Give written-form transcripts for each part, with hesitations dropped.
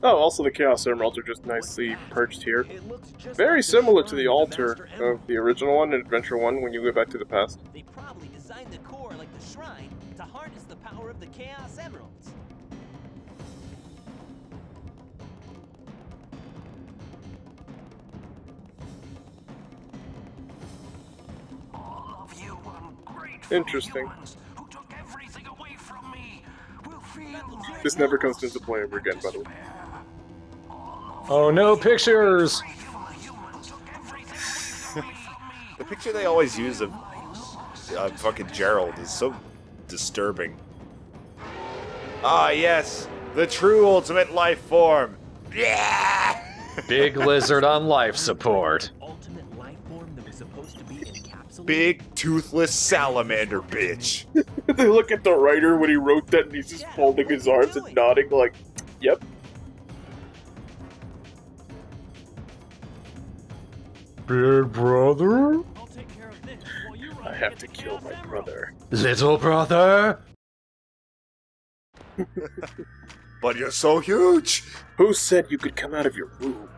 Oh, also the Chaos Emeralds are just nicely perched here. Very similar to the altar of the original one, Adventure 1, when you go back to the past. They probably designed the core like the shrine to harness the power of the Chaos Emeralds. All of you ungrateful Interesting. humans who took everything away from me will feel This never comes into play ever again, by the way. Oh no, pictures! The picture they always use of fucking Gerald is so disturbing. Ah, yes, the true ultimate life form. Yeah! Big lizard on life support. Ultimate life form that was supposed to be encapsulated. Big toothless salamander bitch. They look at the writer when he wrote that and he's just folding his arms and nodding like, yep. Big brother? I'll take care of this while you run I have to kill my brother. Little brother? But you're so huge. Who said you could come out of your room?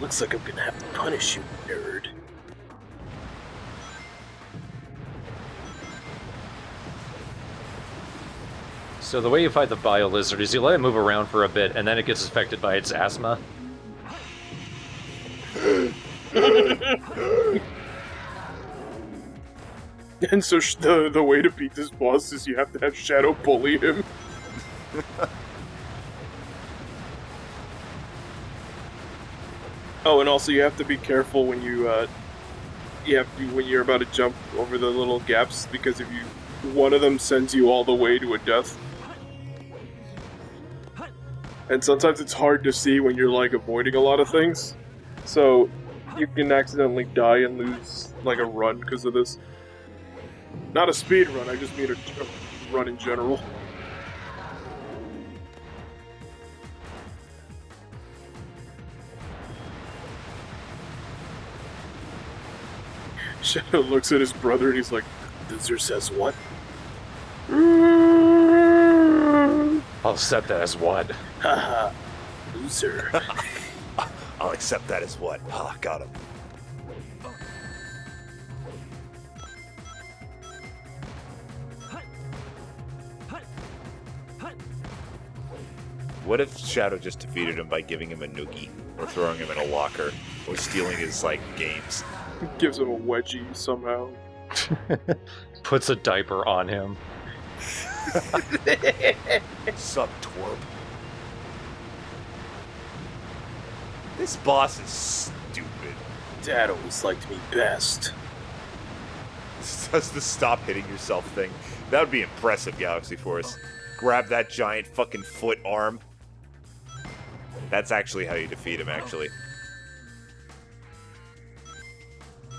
Looks like I'm gonna have to punish you, nerd. So the way you fight the bio lizard is you let it move around for a bit, and then it gets affected by its asthma. And so the way to beat this boss is you have to have Shadow bully him. Oh, and also you have to be careful when when you're about to jump over the little gaps, because if one of them sends you all the way to a death. And sometimes it's hard to see when you're like avoiding a lot of things. So you can accidentally die and lose like a run because of this. Not a speed run, I just mean a run in general. Shadow looks at his brother and he's like, "Loser says what?" I'll set that as what? Haha, loser. I'll accept that as what? Ah, got him. What if Shadow just defeated him by giving him a noogie, or throwing him in a locker, or stealing his, like, games? Gives him a wedgie somehow. Puts a diaper on him. Sup, twerp. This boss is stupid. Dad always liked me best. Does the stop hitting yourself thing? That would be impressive, Galaxy Force. Grab that giant fucking foot arm. That's actually how you defeat him, actually.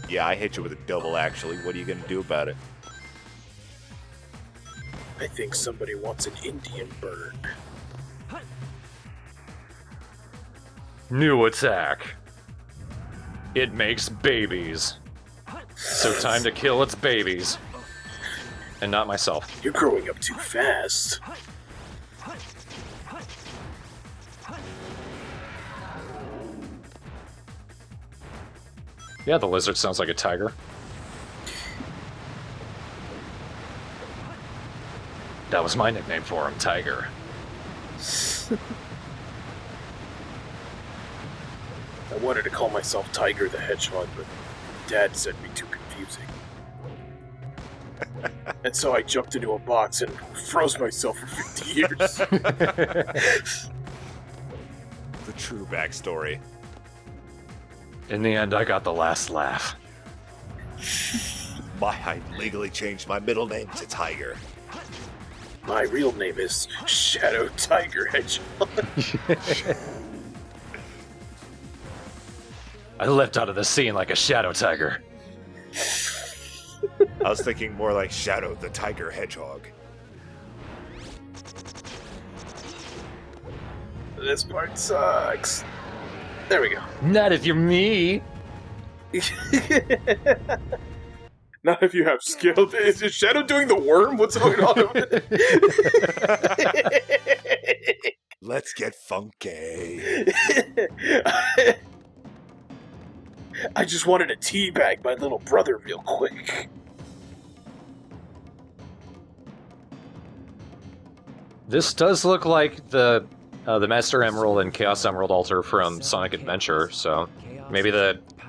Yeah, I hit you with a double, actually. What are you gonna do about it? I think somebody wants an Indian burn. New attack. It makes babies. So time to kill its babies. And not myself. You're growing up too fast. Yeah, the lizard sounds like a tiger. That was my nickname for him, Tiger. I wanted to call myself Tiger the Hedgehog, but Dad said it'd be too confusing. And so I jumped into a box and froze myself for 50 years. The true backstory. In the end, I got the last laugh. I legally changed my middle name to Tiger. My real name is Shadow Tiger Hedgehog. I leapt out of the scene like a shadow tiger. I was thinking more like Shadow the Tiger Hedgehog. This part sucks. There we go. Not if you're me. Not if you have skill. Is Shadow doing the worm? What's going on over there? Let's get funky. I just wanted to teabag my little brother real quick. This does look like the Master Emerald and Chaos Emerald altar from Sonic Adventure, so maybe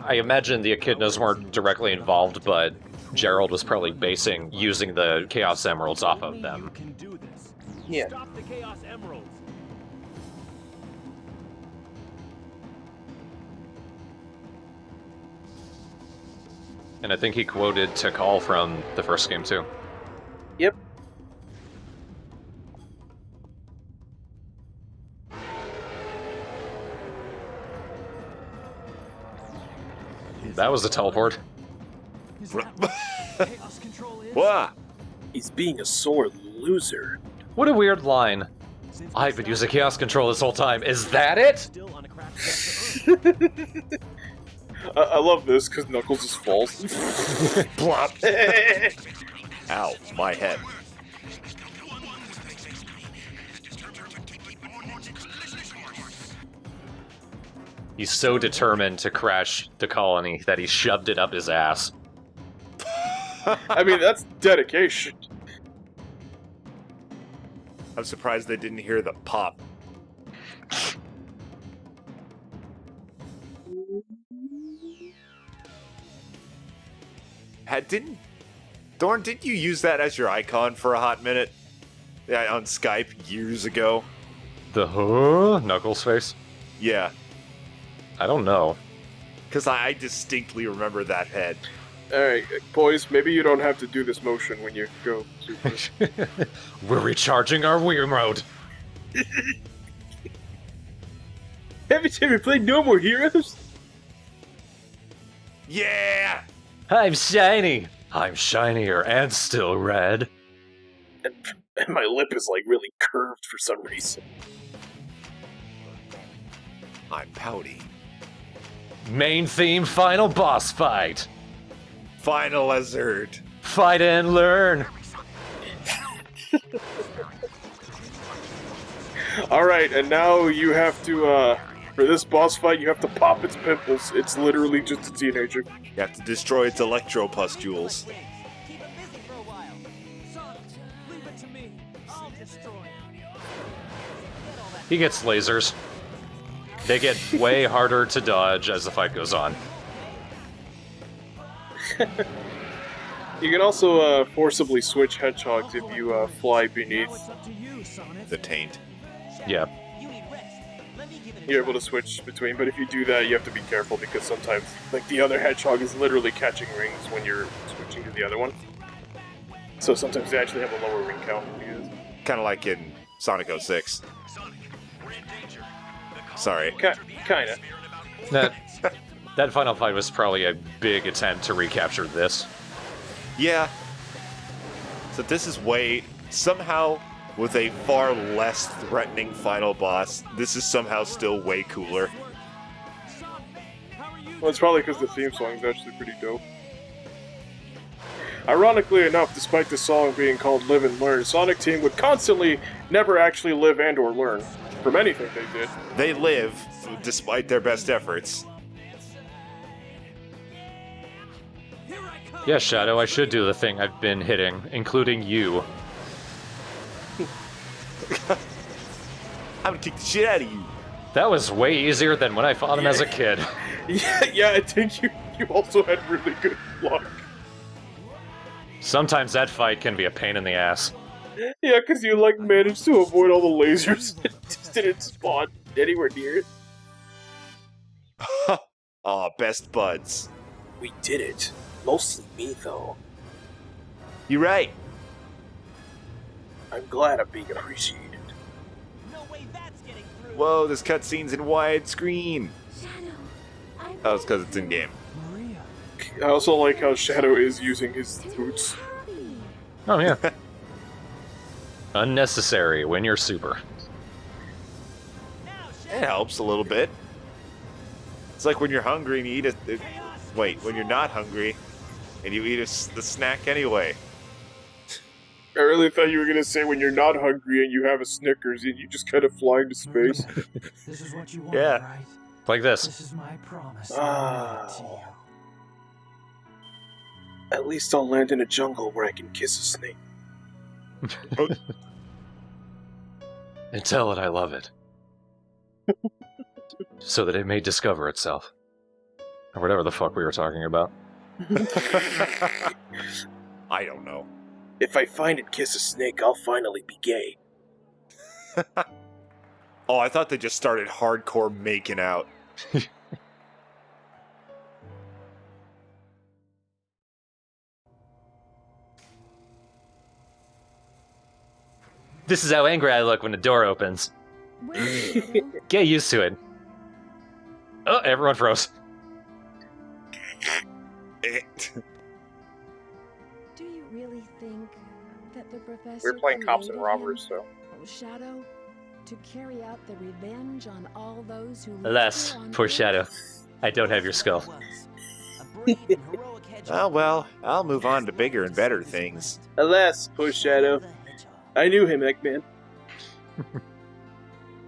I imagine the Echidnas weren't directly involved, but Gerald was probably basing using the Chaos Emeralds off of them. Yeah. Stop the Chaos Emeralds. And I think he quoted Tikal from the first game too. Yep. That was a teleport. Chaos control is. What? He's being a sore loser. What a weird line. I've been using Chaos Control this whole time. Is that it? Still on a craft to I love this because Knuckles is false. Plop. Ow, my head. He's so determined to crash the colony that he shoved it up his ass. I mean, that's dedication. I'm surprised they didn't hear the pop. Didn't you use that as your icon for a hot minute? Yeah, on Skype years ago. The Knuckles face? Yeah, I don't know. because I distinctly remember that head. Alright, boys, maybe you don't have to do this motion when you go super. We're recharging our Wii mode. Haven't you ever played No More Heroes? Yeah! I'm shiny. I'm shinier and still red. And my lip is like really curved for some reason. I'm pouty. Main theme, final boss fight. Final Lizard. Fight and learn. Alright, and now you have to, for this boss fight, you have to pop its pimples. It's literally just a teenager. You have to destroy its electropustules. Keep it busy for a while. Sonic, leave it to me. I'll destroy it. He gets lasers. They get way harder to dodge as the fight goes on. You can also forcibly switch hedgehogs if you fly Now beneath. it's up to you, Sonic. The taint. Yeah. You need rest. Let me give it a You're try. able to switch between, but if you do that, you have to be careful because sometimes, like, the other hedgehog is literally catching rings when you're switching to the other one. So sometimes they actually have a lower ring count than you. Kind of like in Sonic 06. Sorry. Kinda. That final fight was probably a big attempt to recapture this. Yeah. So this is somehow, with a far less threatening final boss, this is somehow still way cooler. Well, it's probably because the theme song is actually pretty dope. Ironically enough, despite the song being called Live and Learn, Sonic Team would constantly never actually live and or learn from anything they did. They live, despite their best efforts. Yeah, Shadow, I should do the thing I've been hitting, including you. I'm gonna kick the shit out of you. That was way easier than when I fought him as a kid. Yeah, I think you also had really good luck. Sometimes that fight can be a pain in the ass. Yeah, because you, like, managed to avoid all the lasers. It just didn't spawn anywhere near it. Aw, best buds. We did it. Mostly me, though. You're right. I'm glad I'm being appreciated. No way that's getting through. Whoa, this cutscene's in widescreen. Oh, it's because it's in game. Maria. I also like how Shadow is using his boots. Oh, yeah. Unnecessary when you're super. It helps a little bit. It's like when you're hungry and you eat when you're not hungry and you eat the snack anyway. I really thought you were gonna say when you're not hungry and you have a Snickers and you just kind of fly into space. This is what you want, Yeah. right? Like this. This is my promise. Ah. I made to you. At least I'll land in a jungle where I can kiss a snake. And tell it I love it. So that it may discover itself. Or whatever the fuck we were talking about. I don't know. If I find and kiss a snake, I'll finally be gay. Oh, I thought they just started hardcore making out. This is how angry I look when the door opens. Get used to it. Oh, everyone froze. Do you really think that the professor We're playing cops and created robbers, him, so. Shadow, to carry out the revenge on all those who Alas, lived here on poor Earth? Shadow. I don't have your skull. Oh well, I'll move on to bigger and better things. Alas, poor Shadow. I knew him, Eggman.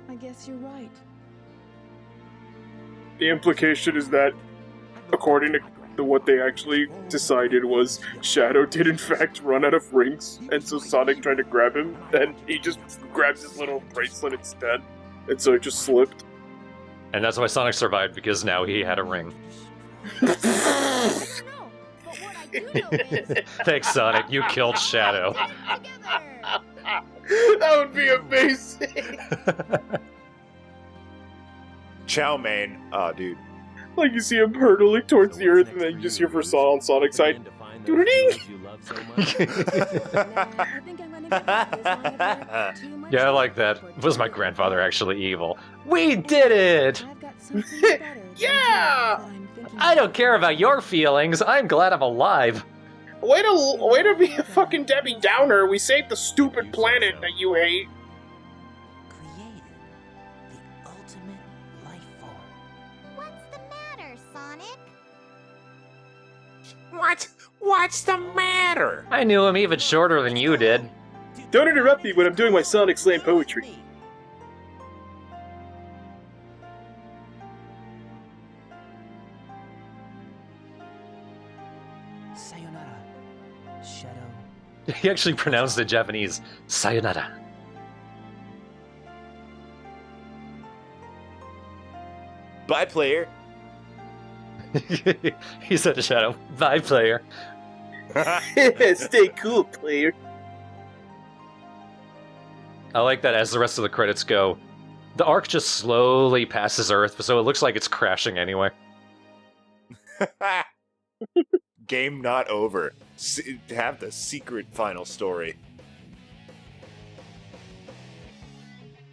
I guess you're right. The implication is that, according to what they actually decided, was Shadow did in fact run out of rings, and so Sonic tried to grab him, and he just grabs his little bracelet instead, and so it just slipped. And that's why Sonic survived, because now he had a ring. No, but what I do know is Thanks, Sonic. You killed Shadow. together. That would be amazing! Chow mein. Oh, dude. Like you see him hurtling towards the earth, and then you just hear for on Sonic's side. Doo-doo-ding! Nah, I think I'm gonna give up this one effort. Too much Yeah, I like that. effort. Was my grandfather actually evil? We did it! I've got something better than Yeah! that I'm thinking I don't of. care about your feelings. I'm glad I'm alive. Way to be a fucking Debbie Downer. We saved the stupid planet that you hate. Created the ultimate life form. What's the matter, Sonic? What's the matter? I knew him even shorter than you did. Don't interrupt me when I'm doing my Sonic Slam poetry. Sayonara, Shadow. He actually pronounced it Japanese. Sayonara. Bye, player. He said to Shadow, bye, player. Stay cool, player. I like that as the rest of the credits go, the arc just slowly passes Earth, so it looks like it's crashing anyway. Game not over. Have the secret final story.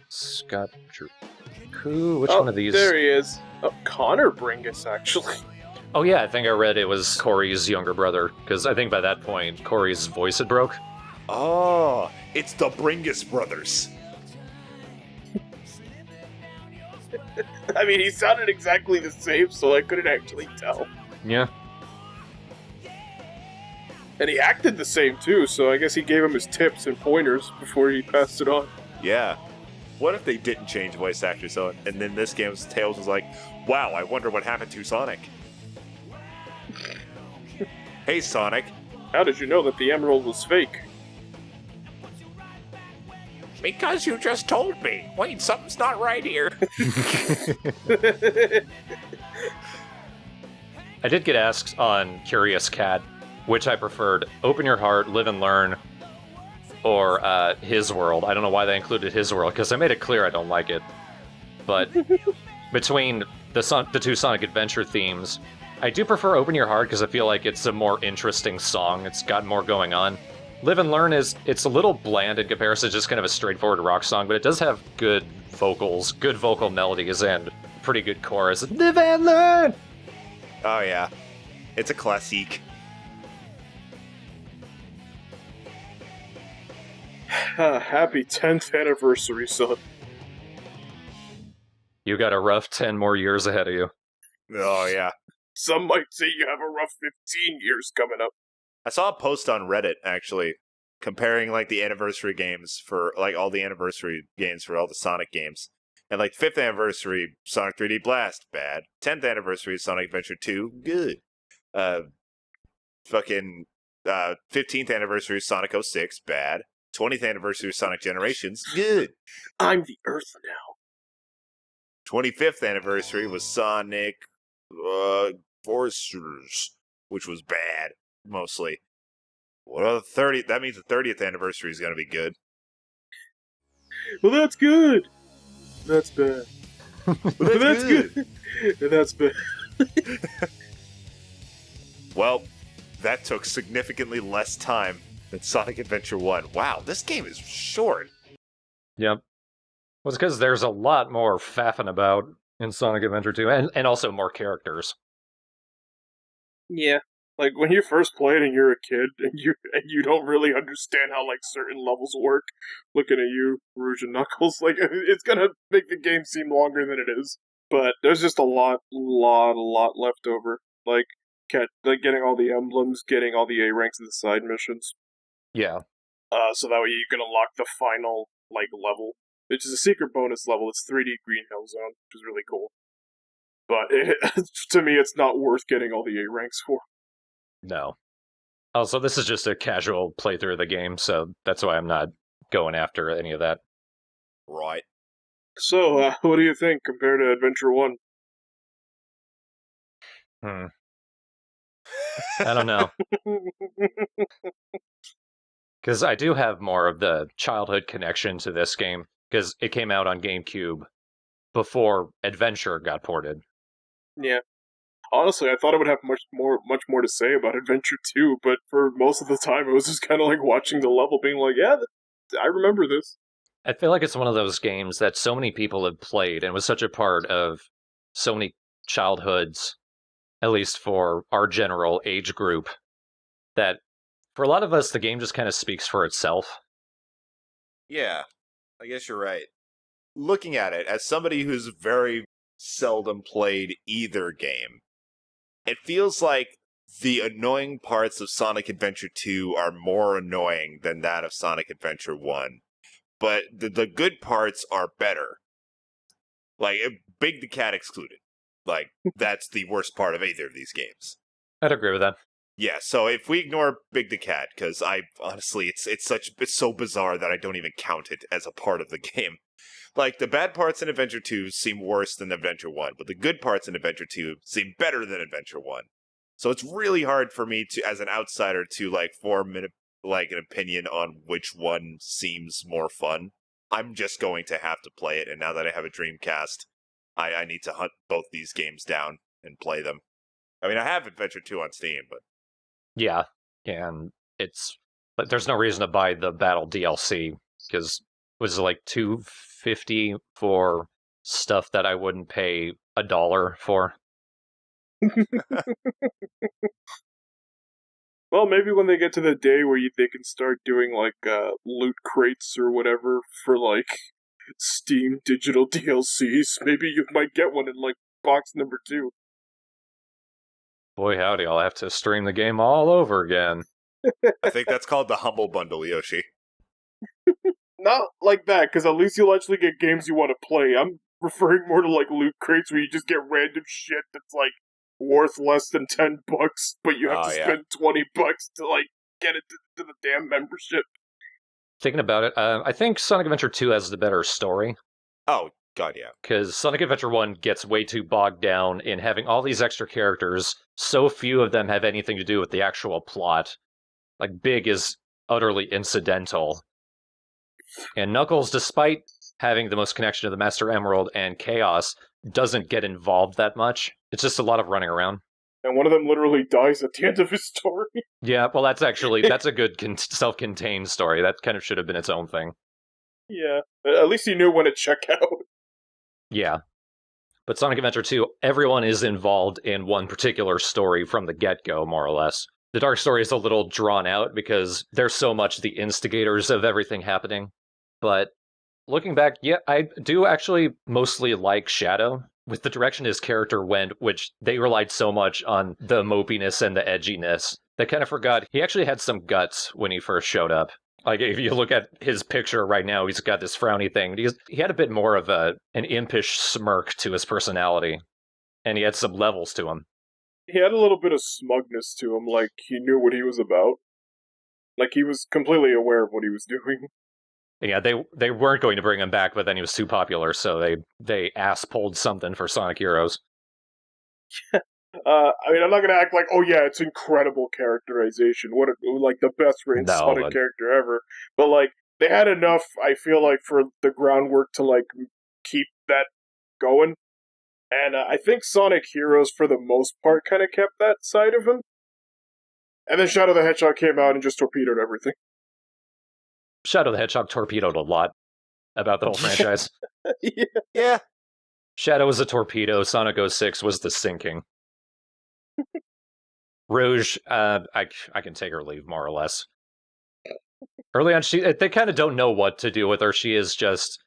Scott Drew. Which one of these? There he is. Oh, Connor Bringus, actually. Oh yeah, I think I read it was Corey's younger brother, because I think by that point, Corey's voice had broke. Oh, it's the Bringus brothers. I mean, he sounded exactly the same, so I couldn't actually tell. Yeah. And he acted the same, too, so I guess he gave him his tips and pointers before he passed it on. Yeah. What if they didn't change voice actors, so, and then this game's Tails was like, wow, I wonder what happened to Sonic. Hey, Sonic. How did you know that the emerald was fake? Because you just told me. Wait, something's not right here. I did get asked on Curious Cat which I preferred, Open Your Heart, Live and Learn, or His World. I don't know why they included His World, because I made it clear I don't like it. But between the two Sonic Adventure themes, I do prefer Open Your Heart because I feel like it's a more interesting song. It's got more going on. Live and Learn it's a little bland in comparison to just kind of a straightforward rock song, but it does have good vocals, good vocal melodies, and pretty good chorus. Live and Learn! Oh, yeah. It's a classique. Happy 10th anniversary, son. You got a rough 10 more years ahead of you. Oh, yeah. Some might say you have a rough 15 years coming up. I saw a post on Reddit, actually, comparing, like, the anniversary games for, like, all the anniversary games for all the Sonic games. And, like, 5th anniversary Sonic 3D Blast, bad. 10th anniversary Sonic Adventure 2, good. 15th anniversary Sonic 06, bad. 20th anniversary Sonic Generations, good. I'm the Earth now. 25th anniversary was Sonic Forces, which was bad, mostly. Well, that means the 30th anniversary is going to be good. Well, that's good. That's bad. Well, That's good. And that's bad. Well, that took significantly less time than Sonic Adventure 1. Wow, this game is short. Yep. Well, it's because there's a lot more faffing about in Sonic Adventure 2, and also more characters. Yeah. Like, when you first play it and you're a kid, and you don't really understand how, like, certain levels work, looking at you, Rouge and Knuckles, like, it's gonna make the game seem longer than it is. But there's just a lot left over. Like, getting all the emblems, getting all the A ranks of the side missions. Yeah. So that way you can unlock the final, like, level, which is a secret bonus level. It's 3D Green Hill Zone, which is really cool. But to me, it's not worth getting all the A ranks for. No. Also, this is just a casual playthrough of the game, so that's why I'm not going after any of that. Right. So, what do you think compared to Adventure 1? I don't know. Because I do have more of the childhood connection to this game, because it came out on GameCube before Adventure got ported. Yeah. Honestly, I thought I would have much more to say about Adventure 2, but for most of the time, it was just kind of like watching the level, being like, yeah, I remember this. I feel like it's one of those games that so many people have played, and was such a part of so many childhoods, at least for our general age group, that for a lot of us, the game just kind of speaks for itself. Yeah, I guess you're right. Looking at it, as somebody who's very seldom played either game, it feels like the annoying parts of Sonic Adventure 2 are more annoying than that of Sonic Adventure 1. But the good parts are better. Like, Big the Cat excluded. Like, that's the worst part of either of these games. I'd agree with that. Yeah, so if we ignore Big the Cat, because honestly, it's so bizarre that I don't even count it as a part of the game. Like, the bad parts in Adventure 2 seem worse than Adventure 1, but the good parts in Adventure 2 seem better than Adventure 1. So it's really hard for me to, as an outsider, to, like, form an opinion on which one seems more fun. I'm just going to have to play it, and now that I have a Dreamcast, I need to hunt both these games down and play them. I mean, I have Adventure 2 on Steam, but... Yeah, and but there's no reason to buy the Battle DLC, because it was like $2.50 for stuff that I wouldn't pay $1 for. Well, maybe when they get to the day where they can start doing, like, loot crates or whatever for, like, Steam digital DLCs, maybe you might get one in, like, box number 2. Boy, howdy, I'll have to stream the game all over again. I think that's called the Humble Bundle, Yoshi. Not like that, because at least you'll actually get games you want to play. I'm referring more to, like, loot crates where you just get random shit that's, like, worth less than $10, but you have to spend $20 to, like, get it to the damn membership. Thinking about it, I think Sonic Adventure 2 has the better story. Oh, God, yeah. Because Sonic Adventure 1 gets way too bogged down in having all these extra characters. So few of them have anything to do with the actual plot. Like, Big is utterly incidental. And Knuckles, despite having the most connection to the Master Emerald and Chaos, doesn't get involved that much. It's just a lot of running around. And one of them literally dies at the end of his story. Yeah, well, that's a good self-contained story. That kind of should have been its own thing. Yeah, at least he knew when to check out. Yeah. But Sonic Adventure 2, everyone is involved in one particular story from the get-go, more or less. The Dark story is a little drawn out because they're so much the instigators of everything happening. But looking back, yeah, I do actually mostly like Shadow. with the direction his character went, which they relied so much on the mopiness and the edginess, they kind of forgot he actually had some guts when he first showed up. Like, if you look at his picture right now, he's got this frowny thing. He had a bit more of an impish smirk to his personality, and he had some levels to him. He had a little bit of smugness to him, like he knew what he was about. Like he was completely aware of what he was doing. Yeah, they weren't going to bring him back, but then he was too popular, so they ass-pulled something for Sonic Heroes. I mean, I'm not gonna act like, oh yeah, it's incredible characterization. Like the best written Sonic character ever. But like, they had enough, I feel like, for the groundwork to like keep that going. And I think Sonic Heroes, for the most part, kind of kept that side of him. And then Shadow the Hedgehog came out and just torpedoed everything. Shadow the Hedgehog torpedoed a lot about the whole franchise. Yeah. Shadow was a torpedo, Sonic 06 was the sinking. Rouge, I can take her leave, more or less. Early on, they kind of don't know what to do with her. She is just,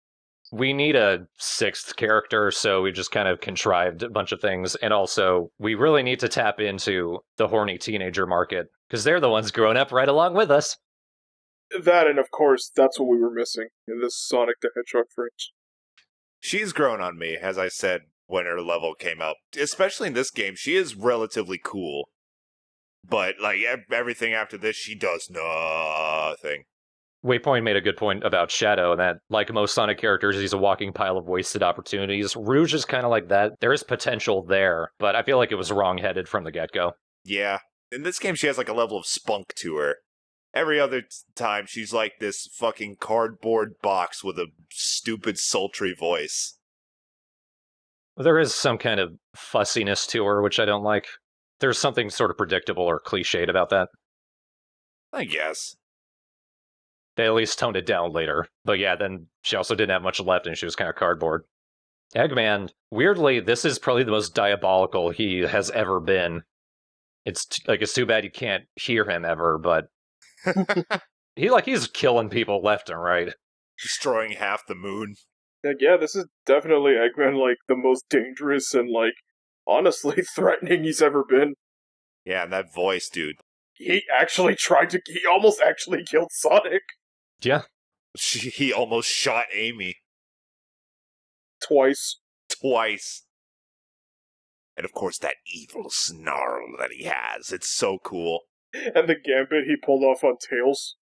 we need a sixth character, so we just kind of contrived a bunch of things. And also, we really need to tap into the horny teenager market, because they're the ones growing up right along with us. That, and of course, that's what we were missing in this Sonic the Hedgehog franchise. She's grown on me, as I said when her level came out. Especially in this game, she is relatively cool. But, like, everything after this, she does nothing. Waypoint made a good point about Shadow, and that, like most Sonic characters, he's a walking pile of wasted opportunities. Rouge is kind of like that. There is potential there, but I feel like it was wrong-headed from the get-go. Yeah. In this game, she has, like, a level of spunk to her. Every other time, she's like this fucking cardboard box with a stupid, sultry voice. There is some kind of fussiness to her, which I don't like. There's something sort of predictable or cliched about that. I guess. They at least toned it down later. But yeah, then she also didn't have much left and she was kind of cardboard. Eggman, weirdly, this is probably the most diabolical he has ever been. It's too bad you can't hear him ever, but he's killing people left and right. Destroying half the moon. Like, yeah, this is definitely Eggman, like, the most dangerous and, like, honestly threatening he's ever been. Yeah, and that voice, dude. He almost actually killed Sonic. Yeah. He almost shot Amy. Twice. And of course, that evil snarl that he has. It's so cool. And the gambit he pulled off on Tails.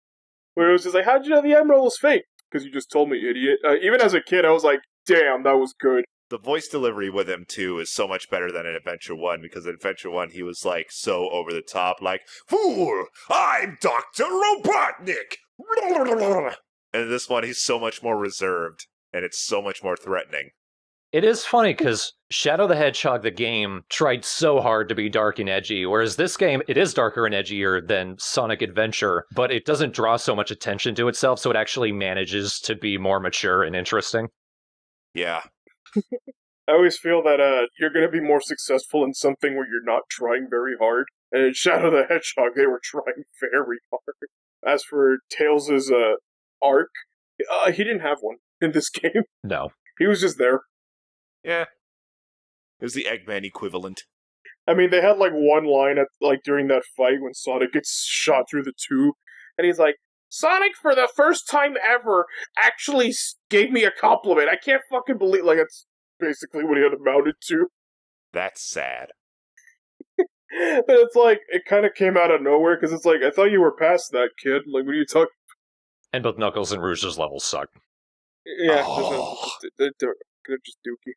Where it was just like, how'd you know the emerald was fake? Because you just told me, idiot. Even as a kid, I was like, damn, that was good. The voice delivery with him, too, is so much better than in Adventure 1, because in Adventure 1, he was, like, so over the top, like, fool, I'm Dr. Robotnik! And in this one, he's so much more reserved, and it's so much more threatening. It is funny, because Shadow the Hedgehog, the game, tried so hard to be dark and edgy, whereas this game, it is darker and edgier than Sonic Adventure, but it doesn't draw so much attention to itself, so it actually manages to be more mature and interesting. Yeah. I always feel that you're going to be more successful in something where you're not trying very hard. And in Shadow the Hedgehog, they were trying very hard. As for Tails' arc, he didn't have one in this game. No. He was just there. Yeah. It was the Eggman equivalent. I mean, they had like one line during that fight when Sonic gets shot through the tube, and he's like, Sonic, for the first time ever, actually gave me a compliment. I can't fucking believe, like, that's basically what he had amounted to. That's sad. But it's like, it kind of came out of nowhere, because it's like, I thought you were past that, kid. Like, what are you talking? And both Knuckles and Rouge's levels suck. Yeah, they're just dookie.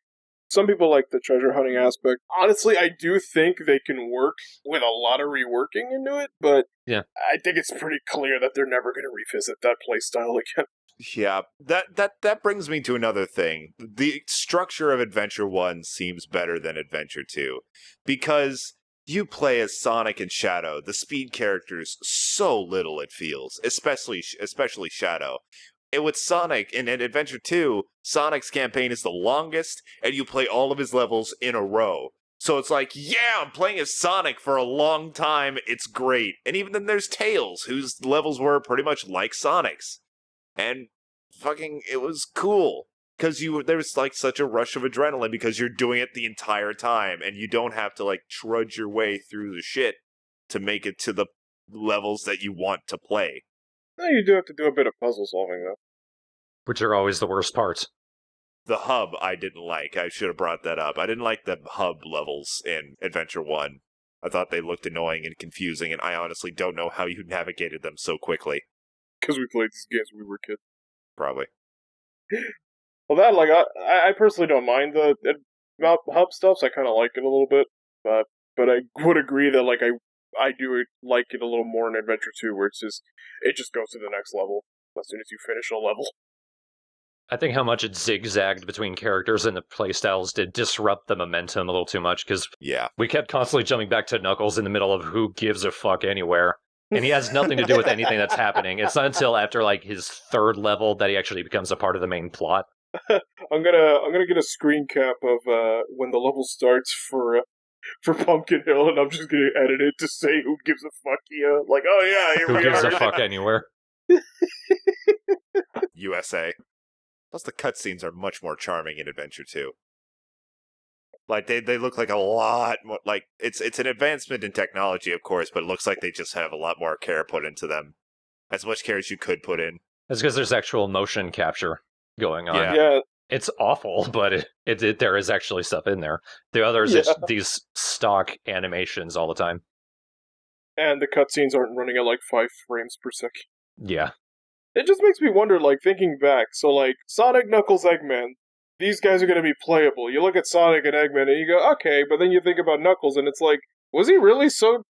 Some people like the treasure hunting aspect. Honestly, I do think they can work with a lot of reworking into it, but yeah, I think it's pretty clear that they're never going to revisit that playstyle again. Yeah, that brings me to another thing. The structure of Adventure 1 seems better than Adventure 2, because you play as Sonic and Shadow, the speed characters, so little it feels, especially Shadow. And with Sonic, in Adventure 2, Sonic's campaign is the longest, and you play all of his levels in a row. So it's like, yeah, I'm playing as Sonic for a long time, it's great. And even then there's Tails, whose levels were pretty much like Sonic's. And fucking, it was cool. because there's like such a rush of adrenaline because you're doing it the entire time, and you don't have to like trudge your way through the shit to make it to the levels that you want to play. No, you do have to do a bit of puzzle solving, though. Which are always the worst parts. The hub I didn't like. I should have brought that up. I didn't like the hub levels in Adventure 1. I thought they looked annoying and confusing, and I honestly don't know how you navigated them so quickly. Because we played these games when we were kids. Probably. Well, that, like, I personally don't mind the hub stuff, so I kind of like it a little bit. But I would agree that, like, I do like it a little more in Adventure 2, where it just goes to the next level as soon as you finish a level. I think how much it zigzagged between characters and the playstyles did disrupt the momentum a little too much, because we kept constantly jumping back to Knuckles in the middle of who gives a fuck anywhere. And he has nothing to do with anything that's happening. It's not until after like his third level that he actually becomes a part of the main plot. I'm gonna get a screen cap of when the level starts for Pumpkin Hill, and I'm just gonna edit it to say who gives a fuck here. Like, oh yeah, here Who we gives are. a fuck anywhere? USA. Plus, the cutscenes are much more charming in Adventure 2. Like, they look like a lot more... Like, it's an advancement in technology, of course, but it looks like they just have a lot more care put into them. As much care as you could put in. That's because there's actual motion capture going on. Yeah. It's awful, but there is actually stuff in there. The others, it's these stock animations all the time. And the cutscenes aren't running at like 5 frames per second. Yeah. It just makes me wonder, like, thinking back, so like, Sonic, Knuckles, Eggman, these guys are gonna be playable. You look at Sonic and Eggman and you go, okay, but then you think about Knuckles and it's like, was he really so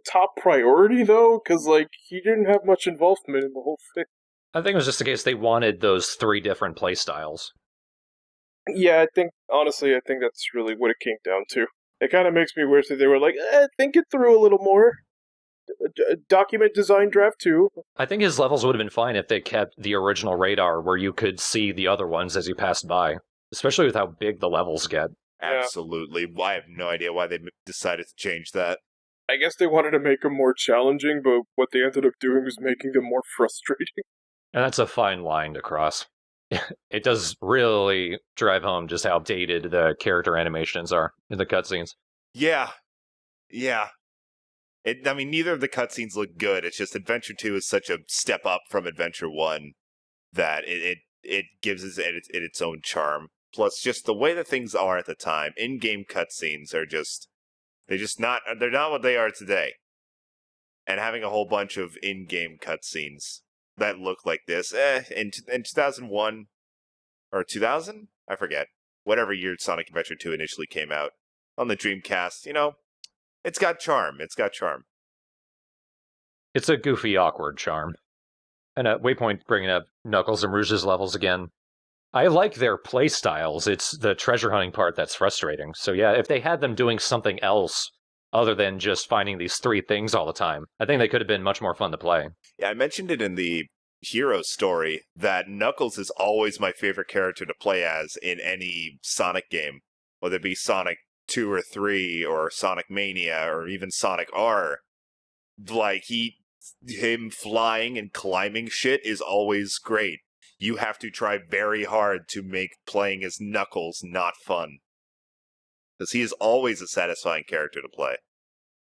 top priority, though? Because, like, he didn't have much involvement in the whole thing. I think it was just the case they wanted those 3 different playstyles. Yeah, honestly, I think that's really what it came down to. It kind of makes me wish that they were like, think it through a little more. Document design draft 2. I think his levels would have been fine if they kept the original radar where you could see the other ones as you passed by. Especially with how big the levels get. Absolutely. I have no idea why they decided to change that. I guess they wanted to make them more challenging, but what they ended up doing was making them more frustrating. And that's a fine line to cross. It does really drive home just how dated the character animations are in the cutscenes. Yeah. I mean, neither of the cutscenes look good. It's just Adventure 2 is such a step up from Adventure 1 that it gives it its own charm. Plus, just the way that things are at the time, in-game cutscenes are they're not what they are today. And having a whole bunch of in-game cutscenes that look like this, in 2001 or 2000, I forget, whatever year Sonic Adventure 2 initially came out on the Dreamcast, it's got charm. It's a goofy, awkward charm. And at Waypoint bringing up Knuckles and Rouge's levels again. I like their play styles. It's the treasure hunting part that's frustrating. So yeah, if they had them doing something else other than just finding these 3 things all the time, I think they could have been much more fun to play. Yeah, I mentioned it in the Hero story that Knuckles is always my favorite character to play as in any Sonic game, whether it be Sonic 2 or 3 or Sonic Mania or even Sonic R. Like, him flying and climbing shit is always great. You have to try very hard to make playing as Knuckles not fun. Because he is always a satisfying character to play.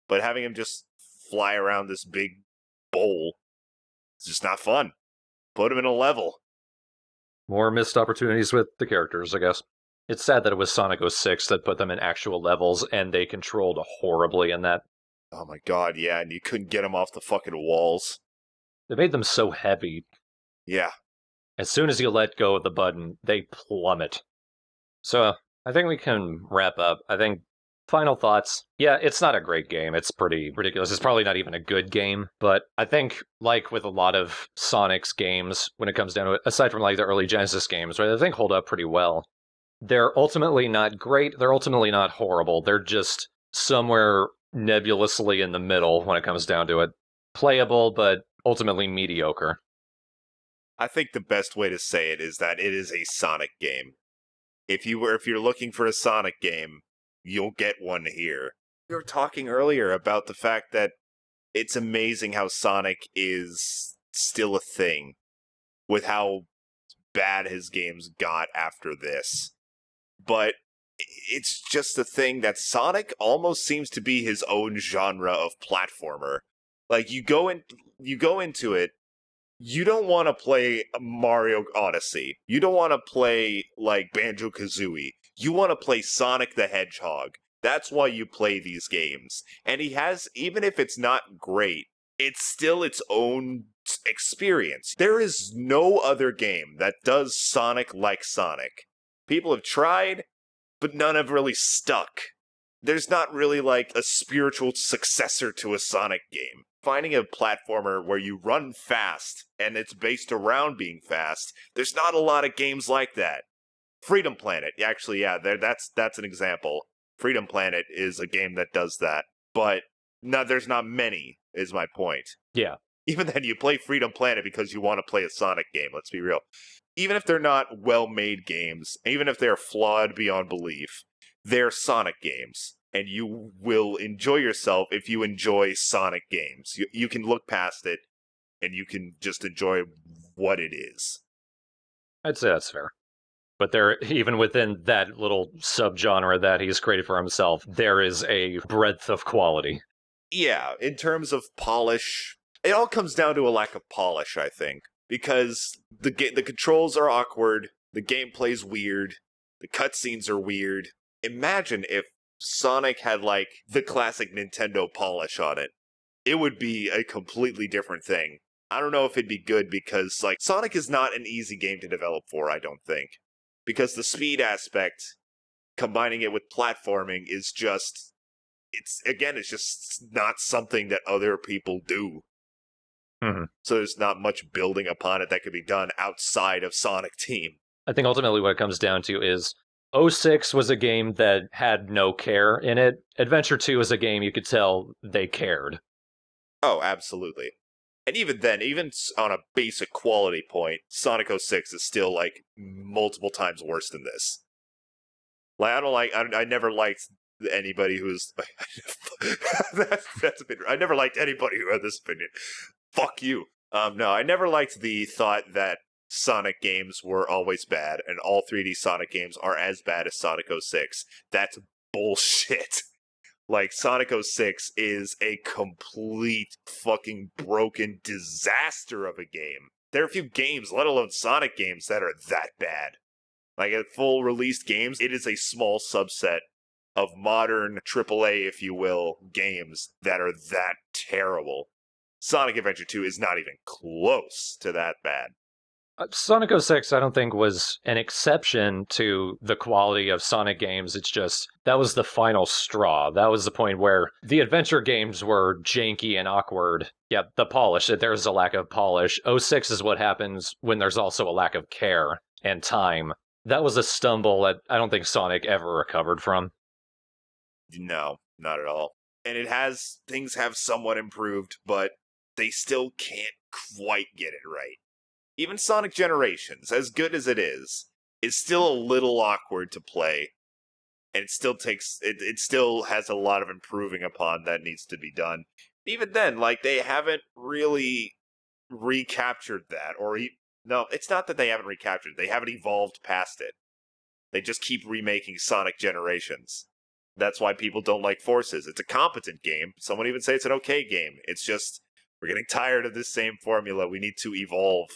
But having him just fly around this big bowl is just not fun. Put him in a level. More missed opportunities with the characters, I guess. It's sad that it was Sonic 06 that put them in actual levels, and they controlled horribly in that. Oh my god, yeah, and you couldn't get them off the fucking walls. They made them so heavy. Yeah. As soon as you let go of the button, they plummet. So, I think we can wrap up. I think, final thoughts. Yeah, it's not a great game. It's pretty ridiculous. It's probably not even a good game. But I think, like with a lot of Sonic's games, when it comes down to it, aside from like the early Genesis games, right, I think hold up pretty well. They're ultimately not great. They're ultimately not horrible. They're just somewhere nebulously in the middle when it comes down to it. Playable, but ultimately mediocre. I think the best way to say it is that it is a Sonic game. If you're looking for a Sonic game, you'll get one here. We were talking earlier about the fact that it's amazing how Sonic is still a thing, with how bad his games got after this. But it's just the thing that Sonic almost seems to be his own genre of platformer. Like, you go into it, you don't want to play Mario Odyssey. You don't want to play, like, Banjo-Kazooie. You want to play Sonic the Hedgehog. That's why you play these games. And he has, even if it's not great, it's still its own experience. There is no other game that does Sonic like Sonic. People have tried, but none have really stuck. There's not really, like, a spiritual successor to a Sonic game. Finding a platformer where you run fast, and it's based around being fast, there's not a lot of games like that. Freedom Planet, actually, yeah, that's an example. Freedom Planet is a game that does that, but no, there's not many, is my point. Yeah. Even then, you play Freedom Planet because you want to play a Sonic game, let's be real. Even if they're not well-made games, even if they're flawed beyond belief, they're Sonic games, and you will enjoy yourself if you enjoy Sonic games. You can look past it, and you can just enjoy what it is. I'd say that's fair. But there, even within that little subgenre that he's created for himself, there is a breadth of quality. Yeah, in terms of polish, it all comes down to a lack of polish, I think. Because the controls are awkward, the gameplay's weird, the cutscenes are weird. Imagine if Sonic had, like, the classic Nintendo polish on it. It would be a completely different thing. I don't know if it'd be good because, like, Sonic is not an easy game to develop for, I don't think. Because the speed aspect, combining it with platforming, is just... It's just not something that other people do. Mm-hmm. So there's not much building upon it that could be done outside of Sonic Team. I think ultimately what it comes down to is 06 was a game that had no care in it. Adventure 2 is a game you could tell they cared. Oh, absolutely. And even then, even on a basic quality point, Sonic 06 is still, like, multiple times worse than this. Like, I never liked anybody who's... that's a bit... I never liked anybody who had this opinion. Fuck you. No, I never liked the thought that Sonic games were always bad, and all 3D Sonic games are as bad as Sonic 06. That's bullshit. Like, Sonic 06 is a complete fucking broken disaster of a game. There are a few games, let alone Sonic games, that are that bad. Like, at full released games, it is a small subset of modern AAA, if you will, games that are that terrible. Sonic Adventure 2 is not even close to that bad. Sonic 06, I don't think, was an exception to the quality of Sonic games. It's just, that was the final straw. That was the point where the adventure games were janky and awkward. Yeah, the polish, there's a lack of polish. 06 is what happens when there's also a lack of care and time. That was a stumble that I don't think Sonic ever recovered from. No, not at all. And things have somewhat improved, but they still can't quite get it right. Even Sonic Generations, as good as it is still a little awkward to play. And it still has a lot of improving upon that needs to be done. Even then, like, they haven't really recaptured that, no, it's not that they haven't recaptured it, they haven't evolved past it. They just keep remaking Sonic Generations. That's why people don't like Forces. It's a competent game. Someone even say it's an okay game. It's just, we're getting tired of this same formula. We need to evolve.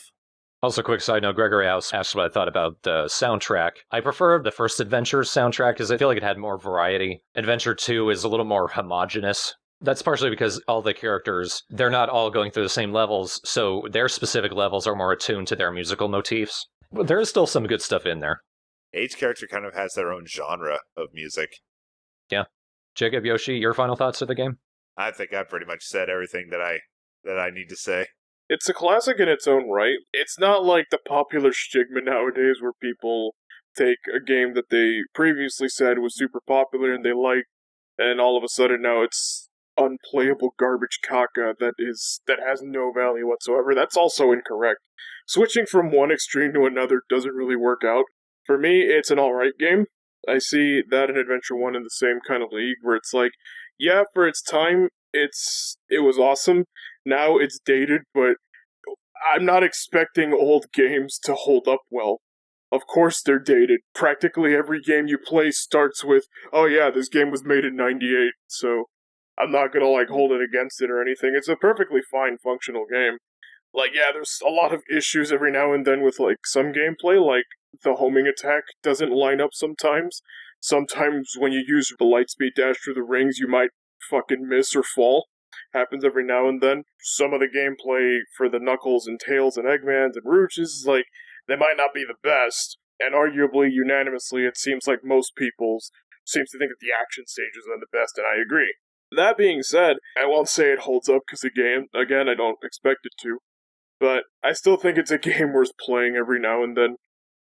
Also, quick side note, Gregory House asked what I thought about the soundtrack. I prefer the first Adventure soundtrack because I feel like it had more variety. Adventure 2 is a little more homogenous. That's partially because all the characters, they're not all going through the same levels, so their specific levels are more attuned to their musical motifs. But there is still some good stuff in there. Each character kind of has their own genre of music. Yeah. Jacob, Yoshi, your final thoughts of the game? I think I pretty much said everything that I need to say. It's a classic in its own right. It's not like the popular stigma nowadays where people take a game that they previously said was super popular and they liked, and all of a sudden now it's unplayable garbage caca that has no value whatsoever. That's also incorrect. Switching from one extreme to another doesn't really work out. For me, it's an alright game. I see that and Adventure 1 in the same kind of league where it's like, yeah, for its time, it was awesome. Now it's dated, but I'm not expecting old games to hold up well. Of course they're dated. Practically every game you play starts with, oh yeah, this game was made in 98, so I'm not gonna, hold it against it or anything. It's a perfectly fine, functional game. Yeah, there's a lot of issues every now and then with, some gameplay, the homing attack doesn't line up sometimes. Sometimes when you use the lightspeed dash through the rings, you might fucking miss or fall. Happens every now and then. Some of the gameplay for the Knuckles and Tails and Eggmans and Rouges, they might not be the best, and arguably, unanimously, it seems like most people seems to think that the action stages are the best, and I agree. That being said, I won't say it holds up because again, I don't expect it to, but I still think it's a game worth playing every now and then,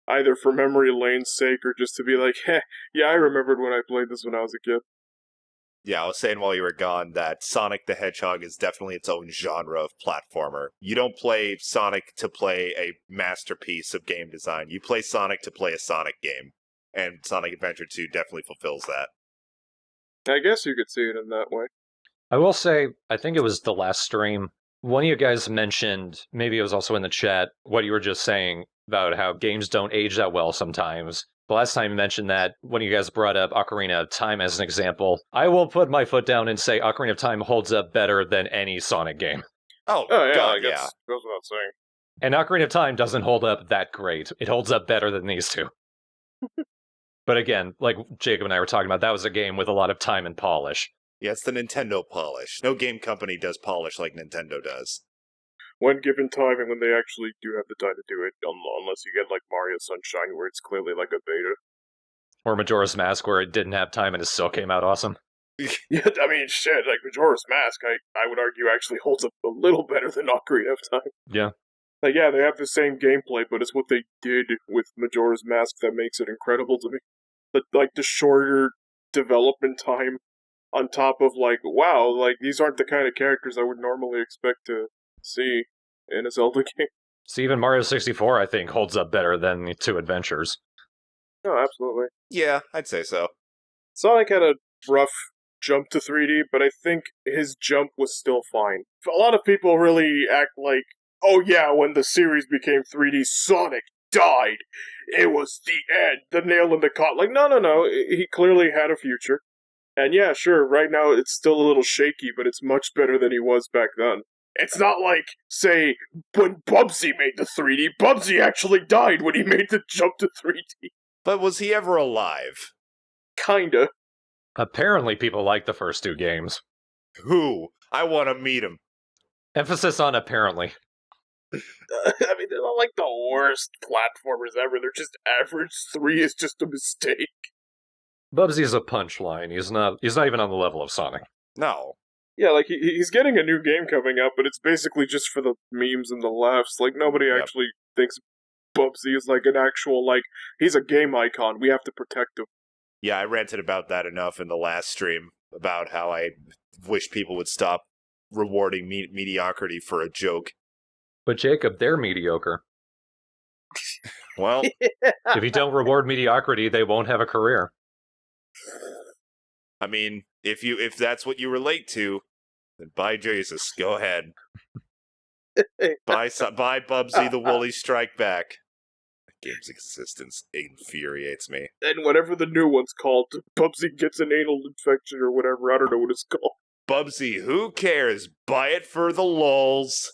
either for memory lane's sake or just to be like, heh, yeah, I remembered when I played this when I was a kid. Yeah, I was saying while you were gone that Sonic the Hedgehog is definitely its own genre of platformer. You don't play Sonic to play a masterpiece of game design. You play Sonic to play a Sonic game. And Sonic Adventure 2 definitely fulfills that. I guess you could see it in that way. I will say, I think it was the last stream, one of you guys mentioned, maybe it was also in the chat, what you were just saying about how games don't age that well sometimes. The last time you mentioned that, when you guys brought up Ocarina of Time as an example, I will put my foot down and say Ocarina of Time holds up better than any Sonic game. Oh yeah, God, I guess yeah. goes without saying. And Ocarina of Time doesn't hold up that great. It holds up better than these two. But again, like Jacob and I were talking about, that was a game with a lot of time and polish. Yeah, it's the Nintendo polish. No game company does polish like Nintendo does. When given time and when they actually do have the time to do it, unless you get Mario Sunshine where it's clearly a beta. Or Majora's Mask where it didn't have time and it still came out awesome. Yeah, I mean, shit, Majora's Mask, I would argue actually holds up a little better than Ocarina of Time. Yeah. Yeah, they have the same gameplay, but it's what they did with Majora's Mask that makes it incredible to me. The shorter development time on top of, wow, these aren't the kind of characters I would normally expect to see in a Zelda game. So even Mario 64, I think, holds up better than the two adventures. Oh, absolutely. Yeah, I'd say so. Sonic had a rough jump to 3D, but I think his jump was still fine. A lot of people really act like, oh yeah, when the series became 3D, Sonic died. It was the end, the nail in the coffin. No. He clearly had a future. And yeah, sure, right now it's still a little shaky, but it's much better than he was back then. It's not like, say, when Bubsy made the 3D, Bubsy actually died when he made the jump to 3D. But was he ever alive? Kinda. Apparently people like the first two games. Who? I want to meet him. Emphasis on apparently. I mean, they're not the worst platformers ever, they're just average. 3 is just a mistake. Bubsy's a punchline. He's not even on the level of Sonic. No. Yeah, he's getting a new game coming out, but it's basically just for the memes and the laughs. Nobody actually thinks Bubsy is an actual, he's a game icon. We have to protect him. Yeah, I ranted about that enough in the last stream, about how I wish people would stop rewarding mediocrity for a joke. But Jacob, they're mediocre. Well, if you don't reward mediocrity, they won't have a career. I mean, if that's what you relate to, then by Jesus, go ahead. Buy Bubsy the Woolly Strike Back. The game's existence infuriates me. And whatever the new one's called, Bubsy gets an anal infection or whatever, I don't know what it's called. Bubsy, who cares? Buy it for the lulz.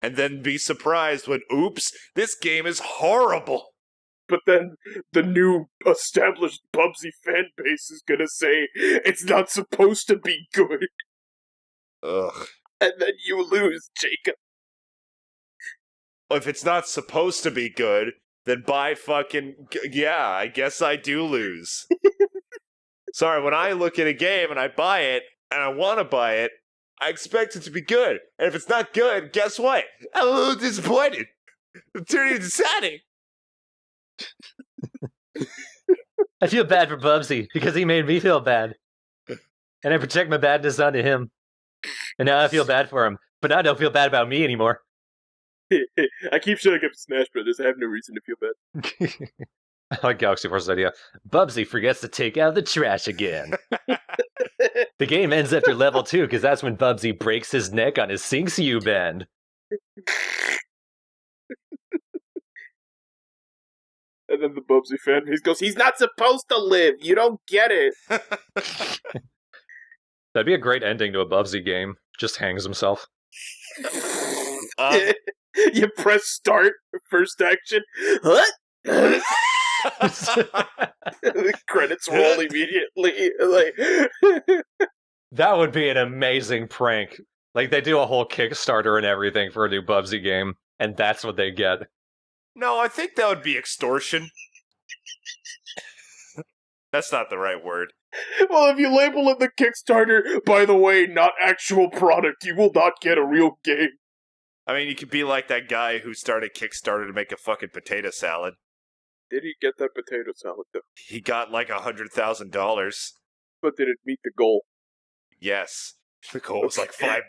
And then be surprised when, oops, this game is horrible. But then the new established Bubsy fan base is gonna say, it's not supposed to be good. Ugh. And then you lose, Jacob. If it's not supposed to be good, then buy fucking... Yeah, I guess I do lose. Sorry, when I look at a game and I buy it, and I want to buy it, I expect it to be good. And if it's not good, guess what? I'm a little disappointed. I'm turning into Sonic. I feel bad for Bubsy because he made me feel bad. And I project my badness onto him. And now I feel bad for him. But now I don't feel bad about me anymore. I keep showing up to Smash Brothers. I have no reason to feel bad. I like Galaxy Force's idea. Bubsy forgets to take out the trash again. The game ends after level 2 because that's when Bubsy breaks his neck on his Sinks You bend. And then the Bubsy fan base goes, he's not supposed to live. You don't get it. That'd be a great ending to a Bubsy game. Just hangs himself. You press start, first action. What? The credits roll immediately. Like, that would be an amazing prank. Like, they do a whole Kickstarter and everything for a new Bubsy game, and that's what they get. No, I think that would be extortion. That's not the right word. well, if you label it the Kickstarter, by the way, not actual product, you will not get a real game. I mean, you could be like that guy who started Kickstarter to make a fucking potato salad. Did he get that potato salad, though? He got like $100,000. But did it meet the goal? Yes. The goal was like $5.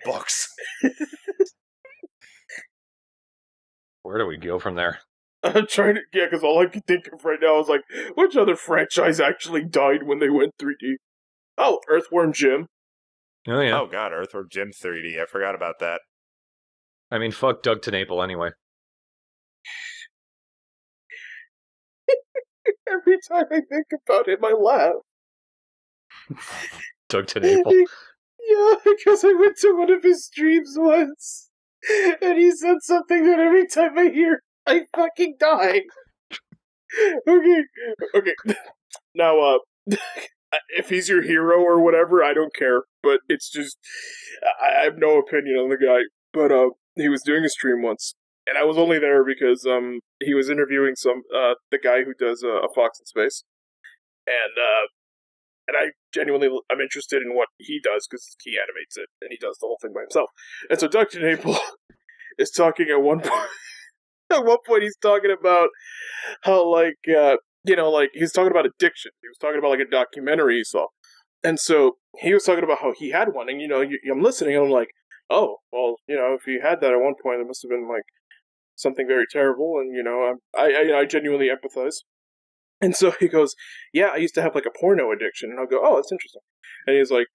Where do we go from there? I'm trying to, because all I can think of right now is like, which other franchise actually died when they went 3D? Oh, Earthworm Jim. Oh, yeah. Oh, God, Earthworm Jim 3D. I forgot about that. I mean, fuck Doug TeNapel anyway. Every time I think about him, I laugh. Doug TeNapel. Yeah, because I went to one of his streams once, and he said something that every time I hear, I fucking die. Okay. Now, if he's your hero or whatever, I don't care, but it's just, I have no opinion on the guy, but, he was doing a stream once, and I was only there because, he was interviewing the guy who does, A Fox in Space, and I genuinely, I'm interested in what he does, because he animates it, and he does the whole thing by himself. And so Dr. Naples is talking at one point, he's talking about how, like, he's talking about addiction. He was talking about, like, a documentary he saw. And so he was talking about how he had one, and, I'm listening, and I'm like, oh, well, if he had that at one point, it must have been, like, something very terrible, and, I genuinely empathize. And so he goes, yeah, I used to have, like, a porno addiction. And I'll go, oh, that's interesting. And he's like,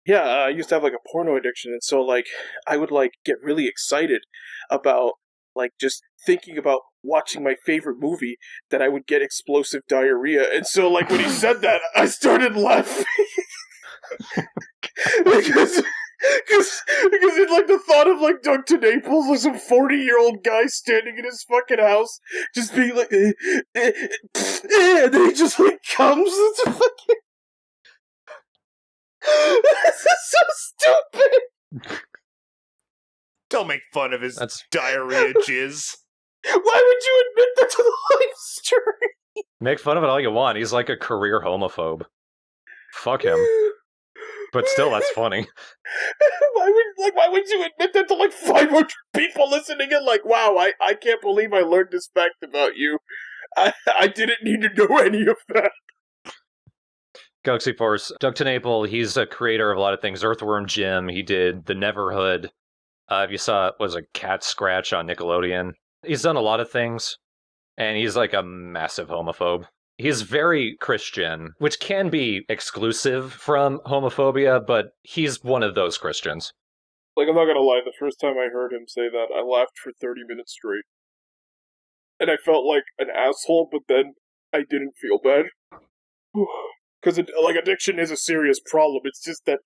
yeah, I used to have, like, a porno addiction. And so, like, I would, like, get really excited about, like, just thinking about watching my favorite movie that I would get explosive diarrhea. And so, like, when he said that, I started laughing. Because it's like the thought of, like, Doug TeNaples, like some 40-year-old guy standing in his fucking house, just being like, and then he just, like, comes. It's fucking... This is so stupid! Don't make fun of his diarrhea jizz. Why would you admit that to the live stream? Make fun of it all you want. He's like a career homophobe. Fuck him. But still, that's funny. Why would you admit that to, like, 500 people listening and, like, wow, I can't believe I learned this fact about you. I didn't need to know any of that. Galaxy Force. Doug TeNapel, he's a creator of a lot of things. Earthworm Jim, he did The Neverhood. If you saw, was a Cat Scratch on Nickelodeon. He's done a lot of things, and he's like a massive homophobe. He's very Christian, which can be exclusive from homophobia, but he's one of those Christians. Like, I'm not gonna lie, the first time I heard him say that, I laughed for 30 minutes straight. And I felt like an asshole, but then I didn't feel bad. Because, like, addiction is a serious problem. It's just that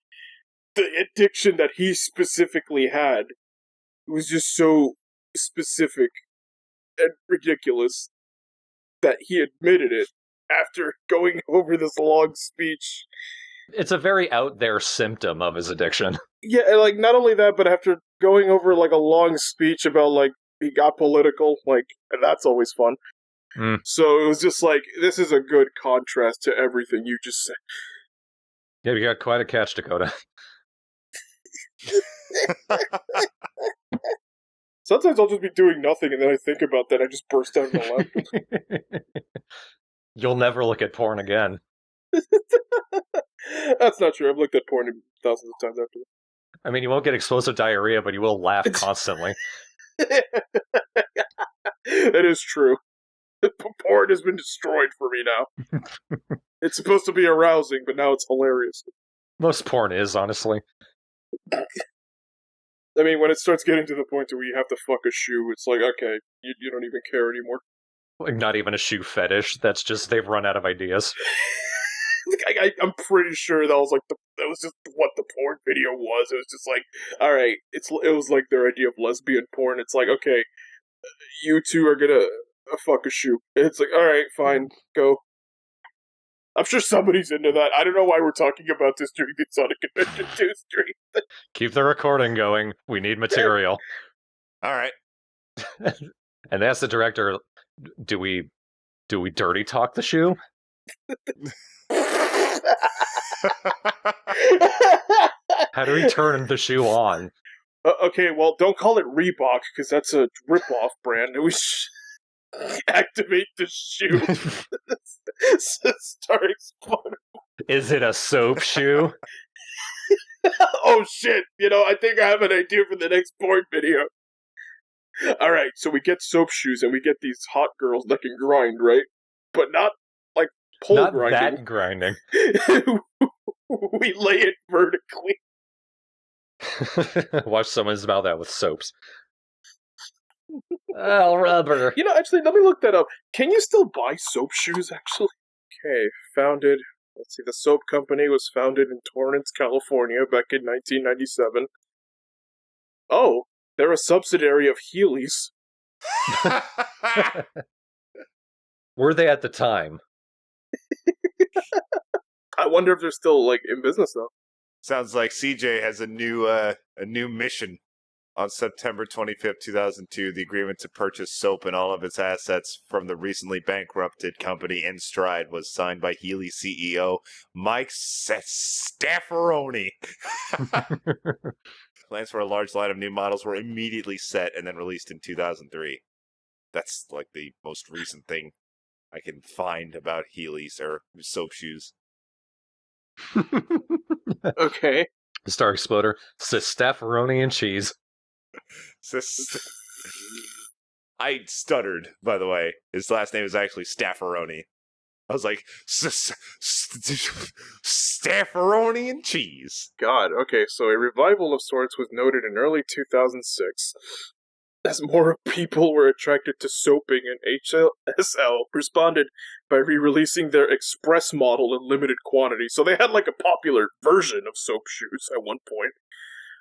the addiction that he specifically had was just so specific and ridiculous that he admitted it after going over this long speech. It's a very out there symptom of his addiction. Yeah, and, like, not only that, but after going over, like, a long speech about, like, he got political, like, and that's always fun. Mm. So it was just like, this is a good contrast to everything you just said. Yeah, you got quite a catch, Dakota. Sometimes I'll just be doing nothing, and then I think about that, I just burst out in the laughter. You'll never look at porn again. That's not true. I've looked at porn thousands of times after that. I mean, you won't get explosive diarrhea, but you will laugh constantly. That is true. Porn has been destroyed for me now. It's supposed to be arousing, but now it's hilarious. Most porn is, honestly. I mean, when it starts getting to the point where you have to fuck a shoe, it's like, okay, you don't even care anymore. Like, not even a shoe fetish. That's just they've run out of ideas. I'm pretty sure that was that was just what the porn video was. It was just like, all right, it was like their idea of lesbian porn. It's like, okay, you two are gonna fuck a shoe. It's like, all right, fine, go. I'm sure somebody's into that. I don't know why we're talking about this during the Sonic Adventure 2 stream. Keep the recording going. We need material. All right. And they asked the director, do we dirty talk the shoe? How do we turn the shoe on? Okay, well, don't call it Reebok, because that's a rip-off brand. We should activate the shoe. Start exploding. Is it a soap shoe? Oh shit, I think I have an idea for the next porn video. Alright, so we get soap shoes and we get these hot girls that can grind, right? But not, like, pole Not grinding. that grinding. We lay it vertically. Wash someone's mouth out with soaps. Oh, rubber. Actually, let me look that up. Can you still buy soap shoes, actually? Okay, founded... Let's see, the soap company was founded in Torrance, California back in 1997. Oh, they're a subsidiary of Heelys. Were they at the time? I wonder if they're still, in business, though. Sounds like CJ has a new mission. On September 25th, 2002, the agreement to purchase soap and all of its assets from the recently bankrupted company In Stride was signed by Healy CEO Mike Staffaroni. Plans for a large line of new models were immediately set and then released in 2003. That's like the most recent thing I can find about Healy's or soap shoes. Okay. Star Exploder, Staffaroni and cheese. I stuttered, by the way. His last name is actually Staffaroni. I was like, Staffaroni and cheese. God, okay, so a revival of sorts was noted in early 2006. As more people were attracted to soaping, and HSL responded by re-releasing their Express model in limited quantity. So they had a popular version of soap shoes at one point.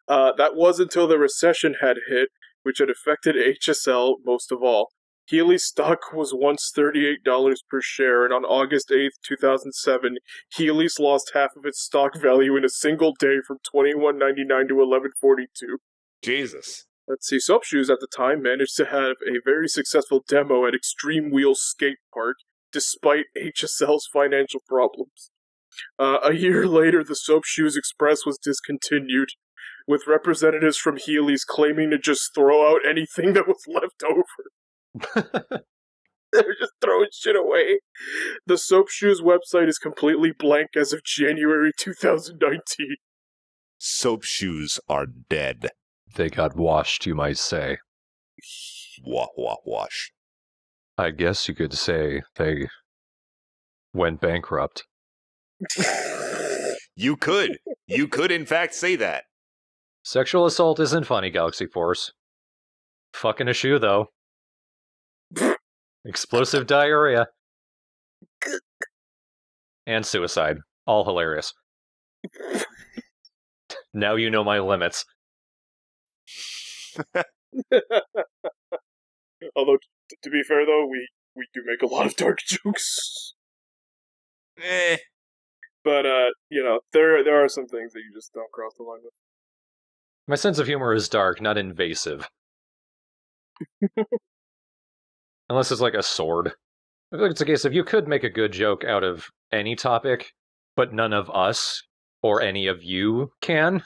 That was until the recession had hit, which had affected HSL most of all. Healy's stock was once $38 per share, and on August 8th, 2007, Healy's lost half of its stock value in a single day from $21.99 to $11.42. Jesus. Let's see, Soap Shoes at the time managed to have a very successful demo at Extreme Wheels Skate Park, despite HSL's financial problems. A year later, the Soap Shoes Express was discontinued, with representatives from Healy's claiming to just throw out anything that was left over. They were just throwing shit away. The Soap Shoes website is completely blank as of January 2019. Soap shoes are dead. They got washed, you might say. Wash. I guess you could say they went bankrupt. You could in fact say that. Sexual assault isn't funny, Galaxy Force. Fucking a shoe, though. Explosive diarrhea. And suicide. All hilarious. Now you know my limits. Although, to be fair though, we do make a lot of dark jokes. But, there are some things that you just don't cross the line with. My sense of humor is dark, not invasive. Unless it's like a sword. I feel like it's a case of you could make a good joke out of any topic, but none of us, or any of you, can.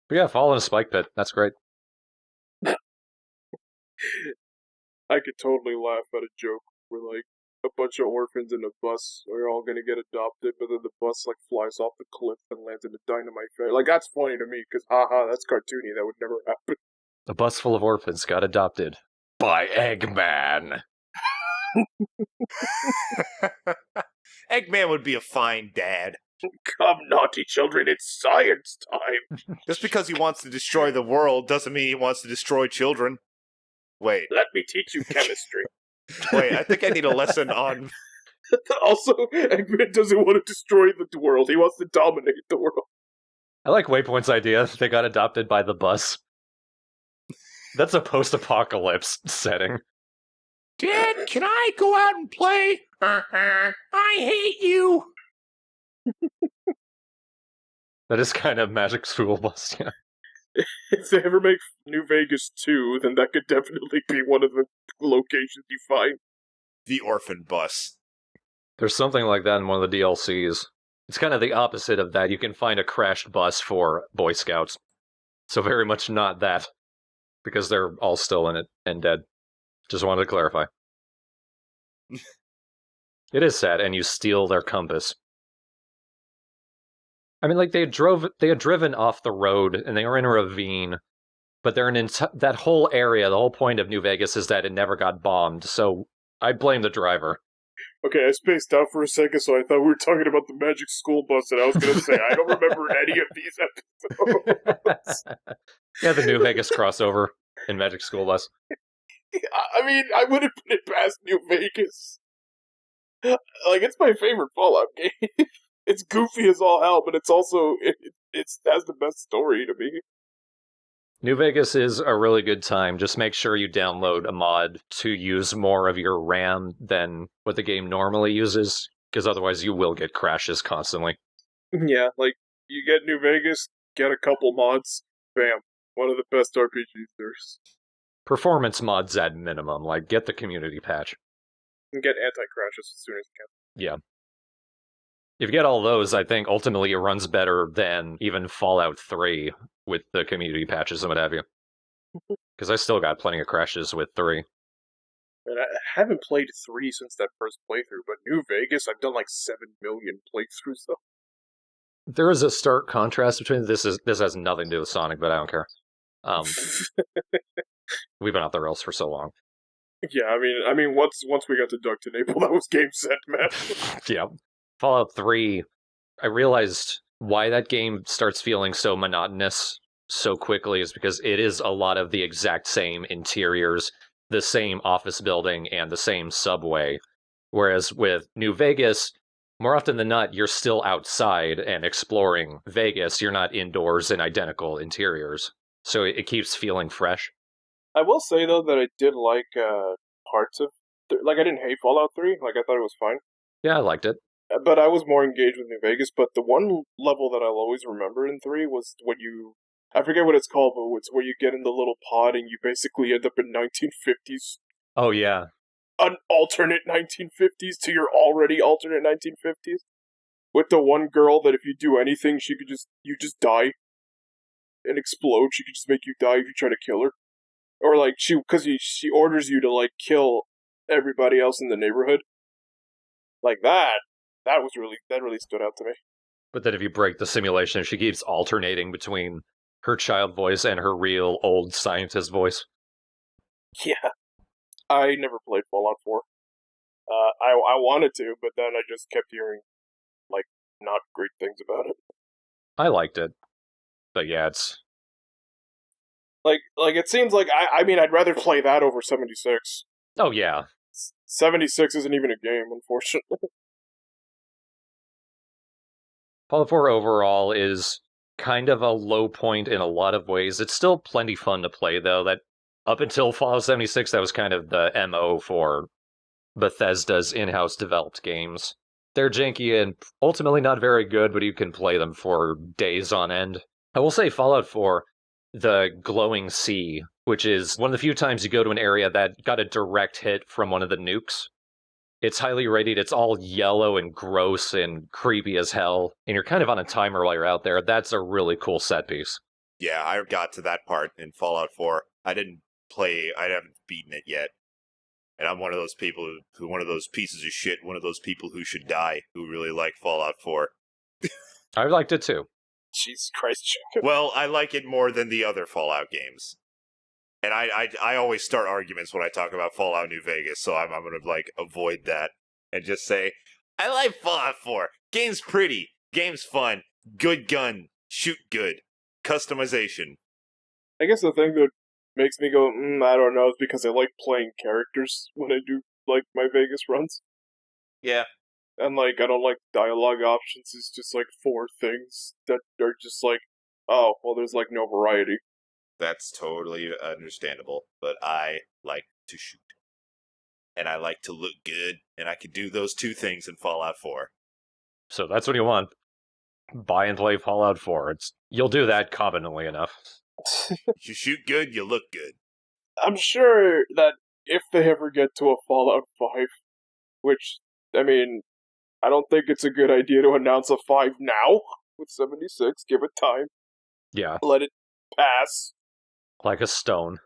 But yeah, fall in a spike pit. That's great. I could totally laugh at a joke where, a bunch of orphans in a bus are all gonna get adopted, but then the bus, flies off the cliff and lands in a dynamite fair. That's funny to me, because, haha, that's cartoony. That would never happen. A bus full of orphans got adopted by Eggman. Eggman would be a fine dad. Come, naughty children, it's science time! Just because he wants to destroy the world doesn't mean he wants to destroy children. Wait, Let me teach you chemistry. wait, I think I need a lesson on... Also, Eggman doesn't want to destroy the world. He wants to dominate the world. I like Waypoint's idea. They got adopted by the bus. That's a post-apocalypse setting. Dad, can I go out and play? I hate you. That is kind of Magic School Bus, yeah. If they ever make New Vegas 2, then that could definitely be one of the locations you find. The orphan bus. There's something like that in one of the DLCs. It's kind of the opposite of that. You can find a crashed bus for Boy Scouts. So very much not that. Because they're all still in it and dead. Just wanted to clarify. It is sad, and you steal their compass. I mean, like, they had driven off the road, and they were in a ravine, but they're that whole area, the whole point of New Vegas is that it never got bombed, so I blame the driver. Okay, I spaced out for a second, so I thought we were talking about the Magic School Bus, and I was going to say, I don't remember any of these episodes. Yeah, the New Vegas crossover in Magic School Bus. I mean, I wouldn't put it past New Vegas. Like, it's my favorite Fallout game. It's goofy as all hell, but it's also, it has the best story to me. New Vegas is a really good time. Just make sure you download a mod to use more of your RAM than what the game normally uses, because otherwise you will get crashes constantly. Yeah, like, you get New Vegas, get a couple mods, bam, one of the best RPGs there's. Performance mods at minimum, like get the community patch. And get anti-crashes as soon as you can. Yeah. If you get all those, I think ultimately it runs better than even Fallout 3 with the community patches and what have you. Because I still got plenty of crashes with 3. And I haven't played 3 since that first playthrough, but New Vegas, I've done like 7 million playthroughs though. There is a stark contrast between this has nothing to do with Sonic, but I don't care. We've been off the rails for so long. Yeah, I mean, once we got to Duck to Naples, that was game set, man. Yeah. Fallout 3, I realized why that game starts feeling so monotonous so quickly is because it is a lot of the exact same interiors, the same office building, and the same subway. Whereas with New Vegas, more often than not, you're still outside and exploring Vegas. You're not indoors in identical interiors. So it keeps feeling fresh. I will say, though, that I did like parts of... Like, I didn't hate Fallout 3. Like, I thought it was fine. Yeah, I liked it. But I was more engaged with New Vegas. But the one level that I'll always remember in 3 was when you... I forget what it's called, but it's where you get in the little pod and you basically end up in 1950s. Oh, yeah. An alternate 1950s to your already alternate 1950s. With the one girl that if you do anything, you just die. And explode. She could just make you die if you try to kill her. Or like she orders you to like kill everybody else in the neighborhood. Like that really stood out to me. But then if you break the simulation, she keeps alternating between her child voice and her real old scientist voice. Yeah. I never played Fallout 4. I wanted to, but then I just kept hearing like not great things about it. I liked it. But yeah, it's like it seems like I mean I'd rather play that over 76. Oh yeah. 76 isn't even a game, unfortunately. Fallout 4 overall is kind of a low point in a lot of ways. It's still plenty fun to play, though. That up until Fallout 76, that was kind of the MO for Bethesda's in-house developed games. They're janky and ultimately not very good, but you can play them for days on end. I will say Fallout 4, the glowing sea, which is one of the few times you go to an area that got a direct hit from one of the nukes. It's highly rated, it's all yellow and gross and creepy as hell, and you're kind of on a timer while you're out there. That's a really cool set piece. Yeah, I got to that part in Fallout 4. I haven't beaten it yet. And I'm one of those people one of those pieces of shit, one of those people who should die, who really like Fallout 4. I liked it too. Jesus Christ, Jacob. Well, I like it more than the other Fallout games. And I always start arguments when I talk about Fallout New Vegas, so I'm going to, like, avoid that and just say, I like Fallout 4. Game's pretty. Game's fun. Good gun. Shoot good. Customization. I guess the thing that makes me go, I don't know, is because I like playing characters when I do, like, my Vegas runs. Yeah. And, like, I don't like dialogue options. It's just, like, 4 things that are just like, oh, well, there's, like, no variety. That's totally understandable, but I like to shoot. And I like to look good, and I can do those 2 things in Fallout 4. So that's what you want. Buy and play Fallout 4. You'll do that competently enough. You shoot good, you look good. I'm sure that if they ever get to a Fallout 5, which, I mean, I don't think it's a good idea to announce a 5 now with 76. Give it time. Yeah, Let it pass. like a stone.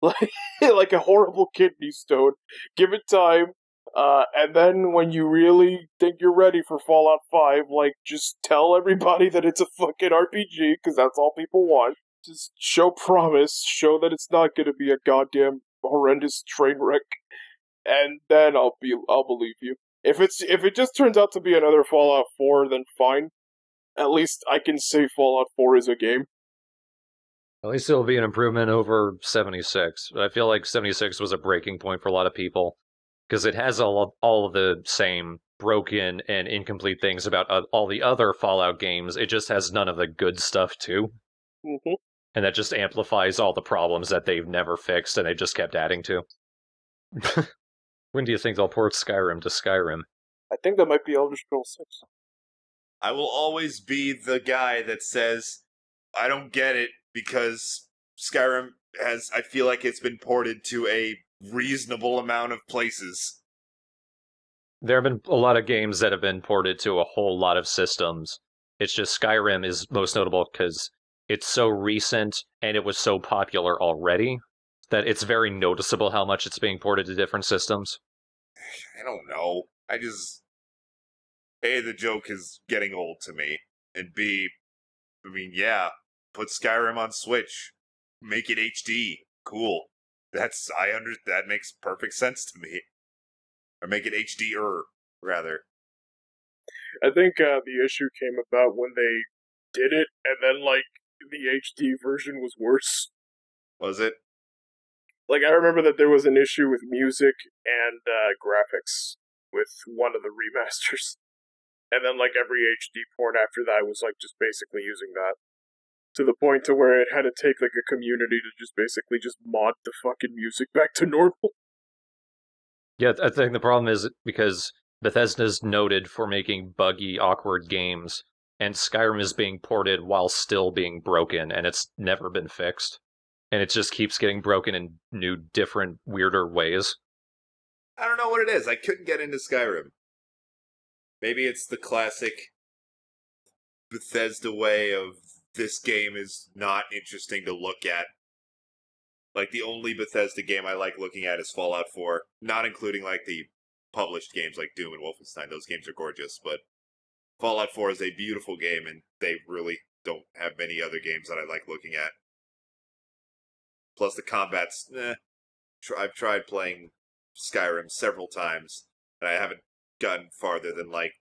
Like a horrible kidney stone. Give it time. And then when you really think you're ready for Fallout 5, like, just tell everybody that it's a fucking RPG, because that's all people want. Just show promise, show that it's not gonna be a goddamn horrendous train wreck, and then I'll believe you. If it just turns out to be another Fallout 4, then fine. At least I can say Fallout 4 is a game. At least it'll be an improvement over 76. I feel like 76 was a breaking point for a lot of people, because it has all of the same broken and incomplete things about all the other Fallout games. It just has none of the good stuff, too. Mm-hmm. And that just amplifies all the problems that they've never fixed and they just kept adding to. When do you think they'll port Skyrim to Skyrim? I think that might be Elder Scrolls 6. I will always be the guy that says, I don't get it, because Skyrim I feel like it's been ported to a reasonable amount of places. There have been a lot of games that have been ported to a whole lot of systems. It's just Skyrim is most notable because it's so recent and it was so popular already that it's very noticeable how much it's being ported to different systems. I don't know. A, the joke is getting old to me, and B, yeah, put Skyrim on Switch, make it HD, cool. That makes perfect sense to me. Or make it HD-er, rather. I think the issue came about when they did it, and then, like, the HD version was worse. Was it? Like, I remember that there was an issue with music and graphics with one of the remasters. And then, like, every HD port after that was, like, just basically using that. To the point to where it had to take, like, a community to just basically just mod the fucking music back to normal. Yeah, I think the problem is because Bethesda's noted for making buggy, awkward games, and Skyrim is being ported while still being broken, and it's never been fixed. And it just keeps getting broken in new, different, weirder ways. I don't know what it is. I couldn't get into Skyrim. Maybe it's the classic Bethesda way of this game is not interesting to look at. Like, the only Bethesda game I like looking at is Fallout 4, not including, like, the published games like Doom and Wolfenstein. Those games are gorgeous, but Fallout 4 is a beautiful game, and they really don't have many other games that I like looking at. Plus, the combat's, I've tried playing Skyrim several times, and I haven't gotten farther than, like,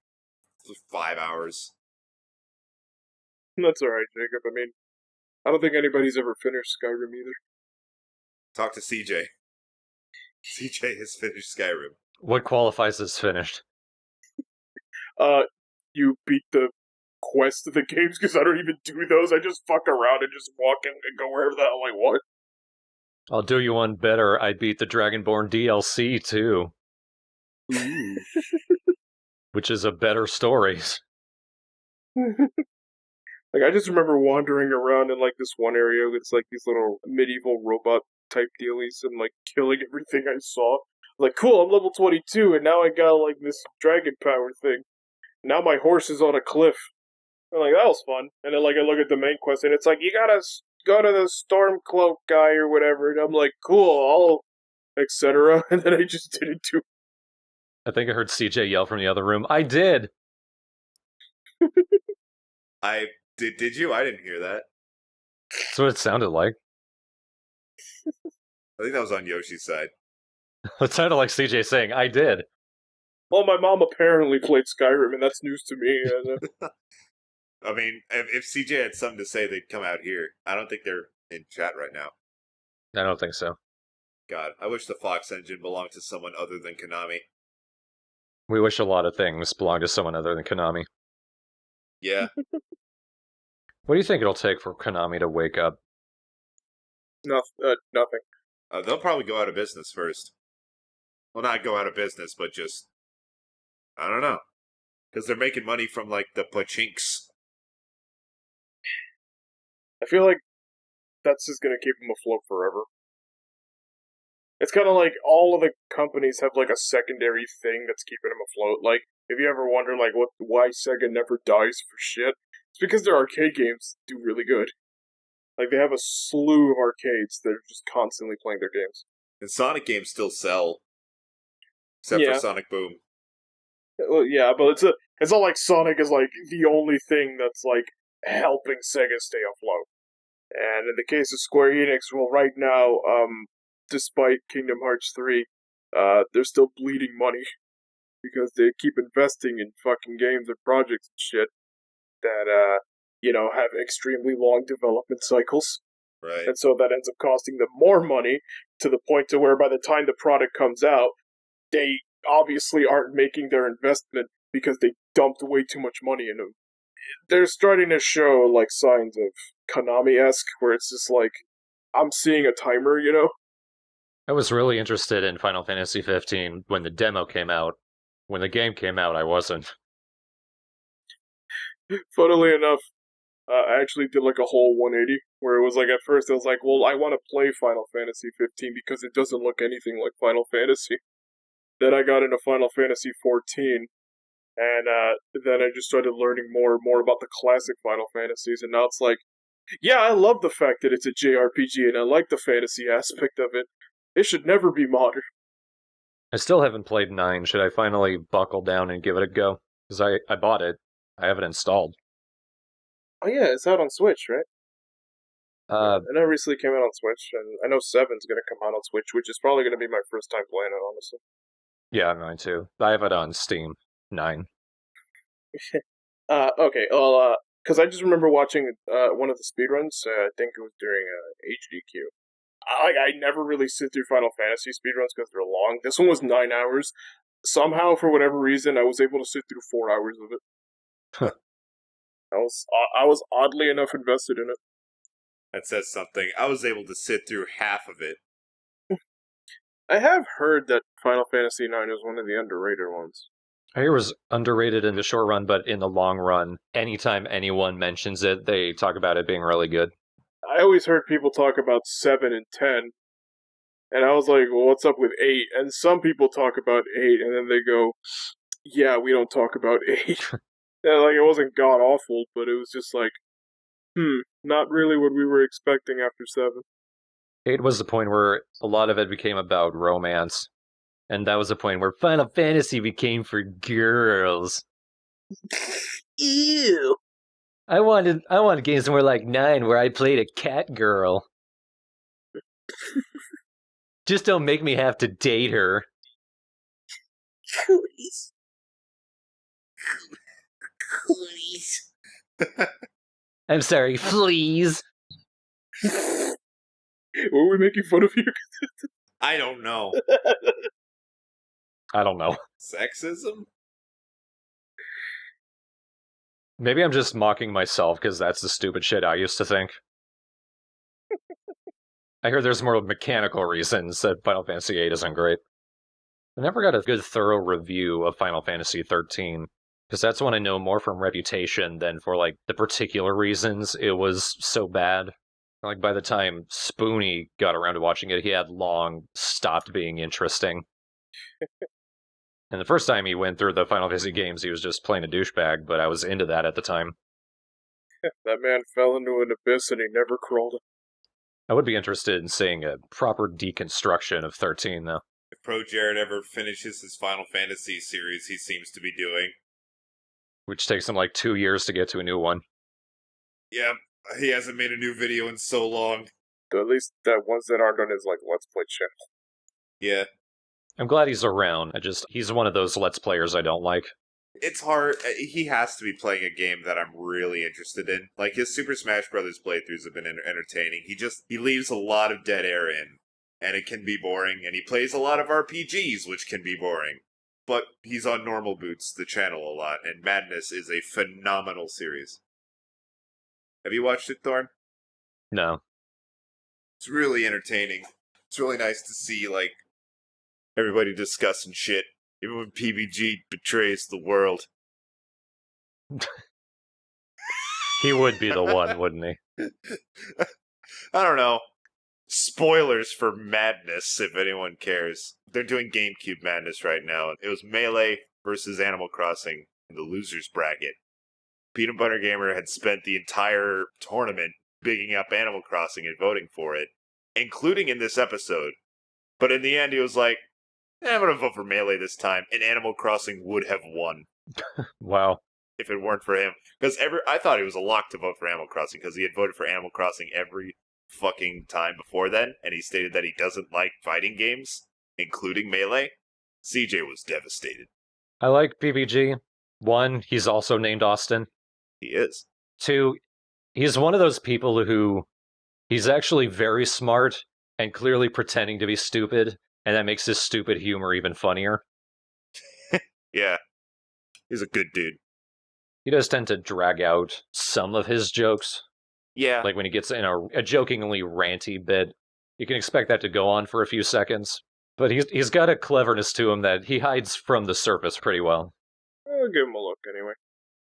5 hours. That's alright, Jacob. I mean, I don't think anybody's ever finished Skyrim either. Talk to CJ. CJ has finished Skyrim. What qualifies as finished? You beat the quest of the games, because I don't even do those. I just fuck around and just walk in and go wherever the hell I want. I'll do you one better. I beat the Dragonborn DLC, too. Ooh. Which is a better story. Like, I just remember wandering around in, like, this one area with, like, these little medieval robot type dealies and, like, killing everything I saw. Like, cool, I'm level 22, and now I got, like, this dragon power thing. Now my horse is on a cliff. I'm like, that was fun. And then, like, I look at the main quest, and it's like, you gotta go to the Stormcloak guy or whatever. And I'm like, cool, etc. And then I just didn't do. I think I heard CJ yell from the other room, I did! Did you? I didn't hear that. That's what it sounded like. I think that was on Yoshi's side. It sounded like CJ saying, I did. Well, my mom apparently played Skyrim, and that's news to me. I mean, if CJ had something to say, they'd come out here. I don't think they're in chat right now. I don't think so. God, I wish the Fox engine belonged to someone other than Konami. We wish a lot of things belong to someone other than Konami. Yeah. What do you think it'll take for Konami to wake up? Nothing. They'll probably go out of business first. Well, not go out of business, but just... I don't know. Because they're making money from, like, the pachinks. I feel like that's just gonna keep them afloat forever. It's kind of like all of the companies have like a secondary thing that's keeping them afloat. Like, if you ever wonder like why Sega never dies for shit, it's because their arcade games do really good. Like, they have a slew of arcades that are just constantly playing their games. And Sonic games still sell. Except Yeah. for Sonic Boom. Well, yeah, but it's not like Sonic is like the only thing that's like helping Sega stay afloat. And in the case of Square Enix, well, right now, despite Kingdom Hearts 3, they're still bleeding money because they keep investing in fucking games and projects and shit that, have extremely long development cycles. Right. And so that ends up costing them more money to the point to where by the time the product comes out, they obviously aren't making their investment because they dumped way too much money in them. They're starting to show, like, signs of Konami-esque, where it's just like, I'm seeing a timer, you know? I was really interested in Final Fantasy 15 when the demo came out. When the game came out, I wasn't. Funnily enough, I actually did like a whole 180, where it was like, at first I was like, well, I want to play Final Fantasy 15 because it doesn't look anything like Final Fantasy. Then I got into Final Fantasy 14, and then I just started learning more and more about the classic Final Fantasies, and now it's like, yeah, I love the fact that it's a JRPG, and I like the fantasy aspect of it. It should never be modern. I still haven't played 9. Should I finally buckle down and give it a go? Because I bought it. I have it installed. Oh yeah, it's out on Switch, right? Uh, I know it recently came out on Switch, and I know 7's gonna come out on Switch, which is probably gonna be my first time playing it, honestly. yeah, mine too. I have it on Steam. 9. Okay, well, because I just remember watching one of the speedruns, I think it was during HDQ. I never really sit through Final Fantasy speedruns because they're long. This one was 9 hours. Somehow, for whatever reason, I was able to sit through 4 hours of it. I was oddly enough invested in it. That says something. I was able to sit through half of it. I have heard that Final Fantasy IX is one of the underrated ones. I hear it was underrated in the short run, but in the long run, anytime anyone mentions it, they talk about it being really good. I always heard people talk about 7 and 10, and I was like, well, what's up with 8? And some people talk about 8, and then they go, yeah, we don't talk about 8. And, like, it wasn't god-awful, but it was just like, not really what we were expecting after 7. 8 was the point where a lot of it became about romance. And that was the point where Final Fantasy became for girls. Ew! I wanted games more like 9 where I played a cat girl. Just don't make me have to date her. Cooties. Please. I'm sorry, fleas. Were we making fun of you? I don't know. I don't know. Sexism? Maybe I'm just mocking myself because that's the stupid shit I used to think. I hear there's more mechanical reasons that Final Fantasy VIII isn't great. I never got a good thorough review of Final Fantasy XIII, because that's one I know more from reputation than for, like, the particular reasons it was so bad. Like, by the time Spoonie got around to watching it, he had long stopped being interesting. And the first time he went through the Final Fantasy games, he was just playing a douchebag, but I was into that at the time. That man fell into an abyss and he never crawled. I would be interested in seeing a proper deconstruction of 13, though. If Pro Jared ever finishes his Final Fantasy series he seems to be doing. Which takes him like 2 years to get to a new one. Yeah, he hasn't made a new video in so long. At least that ones that aren't on his, like, Let's Play channel. Yeah. I'm glad he's around. He's one of those Let's Players I don't like. It's hard. He has to be playing a game that I'm really interested in. Like, his Super Smash Brothers playthroughs have been entertaining. He leaves a lot of dead air in, and it can be boring, and he plays a lot of RPGs, which can be boring. But he's on Normal Boots, the channel, a lot, and Madness is a phenomenal series. Have you watched it, Thorn? No. It's really entertaining. It's really nice to see, like, everybody discussing shit, even when PBG betrays the world. He would be the one, wouldn't he? I don't know. Spoilers for Madness, if anyone cares. They're doing GameCube Madness right now. It was Melee versus Animal Crossing in the losers bracket. Peanut Butter Gamer had spent the entire tournament bigging up Animal Crossing and voting for it, including in this episode. But in the end, he was like, I'm going to vote for Melee this time, and Animal Crossing would have won Wow. if it weren't for him. Because I thought it was a lock to vote for Animal Crossing, because he had voted for Animal Crossing every fucking time before then, and he stated that he doesn't like fighting games, including Melee. CJ was devastated. I like PBG. 1, he's also named Austin. He is. 2, he's one of those people who he's actually very smart and clearly pretending to be stupid, and that makes his stupid humor even funnier. Yeah. He's a good dude. He does tend to drag out some of his jokes. Yeah. Like when he gets in a jokingly ranty bit, you can expect that to go on for a few seconds. But he's got a cleverness to him that he hides from the surface pretty well. I'll give him a look anyway.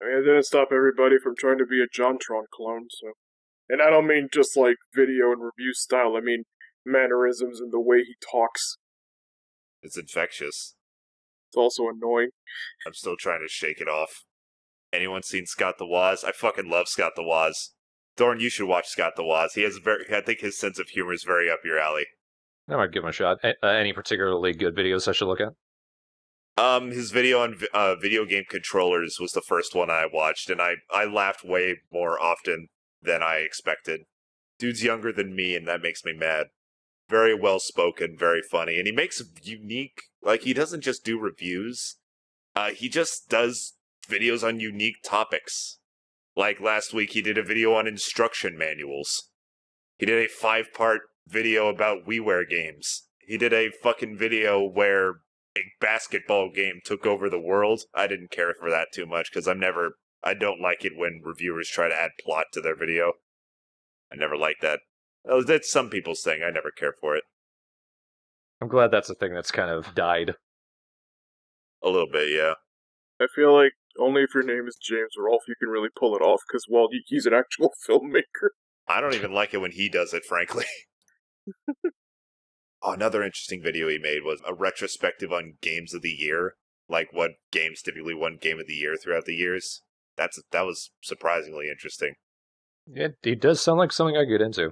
I mean, it didn't stop everybody from trying to be a JonTron clone, so. And I don't mean just like video and review style, I mean mannerisms and the way he talks. It's infectious. It's also annoying. I'm still trying to shake it off. Anyone seen Scott the Woz? I fucking love Scott the Woz. Dorn, you should watch Scott the Woz. I think his sense of humor is very up your alley. I might give him a shot. Any particularly good videos I should look at? His video on video game controllers was the first one I watched, and I laughed way more often than I expected. Dude's younger than me, and that makes me mad. Very well spoken, very funny, and he makes unique. Like, he doesn't just do reviews. He just does videos on unique topics. Like last week, he did a video on instruction manuals. He did a 5-part video about WiiWare games. He did a fucking video where a basketball game took over the world. I didn't care for that too much, because I don't like it when reviewers try to add plot to their video. I never like that. Oh, that's some people's thing. I never care for it. I'm glad that's a thing that's kind of died. A little bit, yeah. I feel like only if your name is James Rolfe you can really pull it off, because, well, he's an actual filmmaker. I don't even like it when he does it, frankly. Another interesting video he made was a retrospective on games of the year, like what games typically won Game of the Year throughout the years. That was surprisingly interesting. He does sound like something I get into.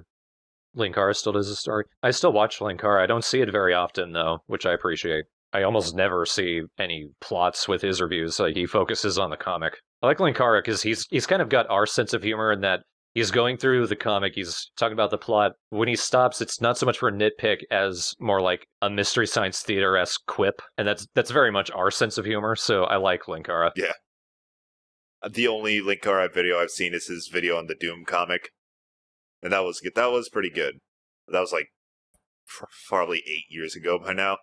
Linkara still does a story. I still watch Linkara. I don't see it very often, though, which I appreciate. I almost never see any plots with his reviews. Like, he focuses on the comic. I like Linkara because he's kind of got our sense of humor in that he's going through the comic, he's talking about the plot. When he stops, it's not so much for a nitpick as more like a Mystery Science Theater-esque quip, and that's very much our sense of humor, so I like Linkara. Yeah. The only Linkara video I've seen is his video on the Doom comic. And that was good. That was pretty good. That was like probably 8 years ago by now.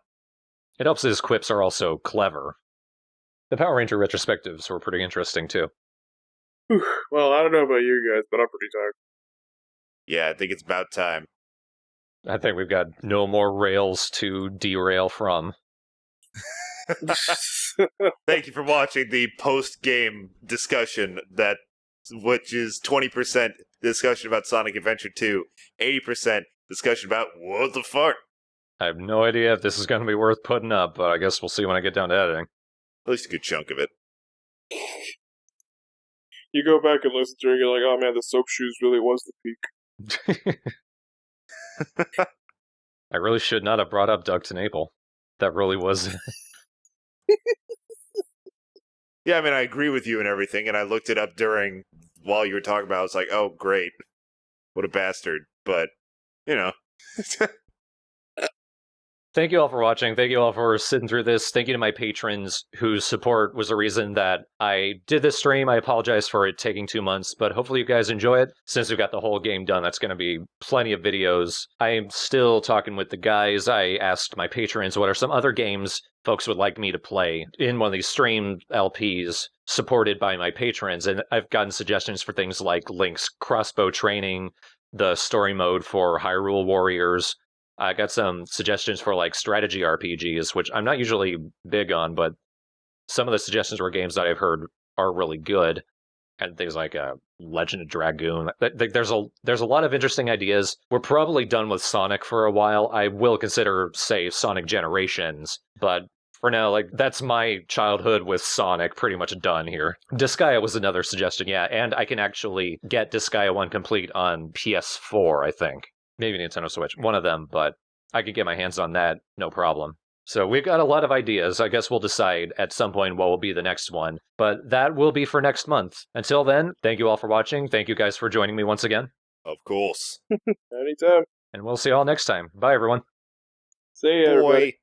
It helps that his quips are also clever. The Power Ranger retrospectives were pretty interesting, too. Well, I don't know about you guys, but I'm pretty tired. Yeah, I think it's about time. I think we've got no more rails to derail from. Thank you for watching the post-game discussion, which is 20% discussion about Sonic Adventure 2, 80% discussion about what the fuck. I have no idea if this is going to be worth putting up, but I guess we'll see when I get down to editing. At least a good chunk of it. You go back and listen to it, and you're like, oh man, the soap shoes really was the peak. I really should not have brought up Doug to Naples. That really was... Yeah, I mean, I agree with you and everything, and I looked it up while you were talking about it. I was like, oh, great. What a bastard. But, you know. Thank you all for watching. Thank you all for sitting through this. Thank you to my patrons whose support was the reason that I did this stream. I apologize for it taking 2 months, but hopefully you guys enjoy it. Since we've got the whole game done, that's going to be plenty of videos. I am still talking with the guys. I asked my patrons what are some other games folks would like me to play in one of these streamed LPs supported by my patrons, and I've gotten suggestions for things like Link's crossbow training, the story mode for Hyrule Warriors. I got some suggestions for like strategy RPGs, which I'm not usually big on, but some of the suggestions were games that I've heard are really good, and things like Legend of Dragoon. There's a lot of interesting ideas. We're probably done with Sonic for a while. I will consider, say, Sonic Generations, but for now, like that's my childhood with Sonic pretty much done here. Disgaea was another suggestion, yeah, and I can actually get Disgaea 1 complete on PS4, I think. Maybe Nintendo Switch, one of them, but I could get my hands on that, no problem. So we've got a lot of ideas. I guess we'll decide at some point what will be the next one, but that will be for next month. Until then, thank you all for watching. Thank you guys for joining me once again. Of course. Anytime. And we'll see you all next time. Bye, everyone. See ya, everybody. Boy.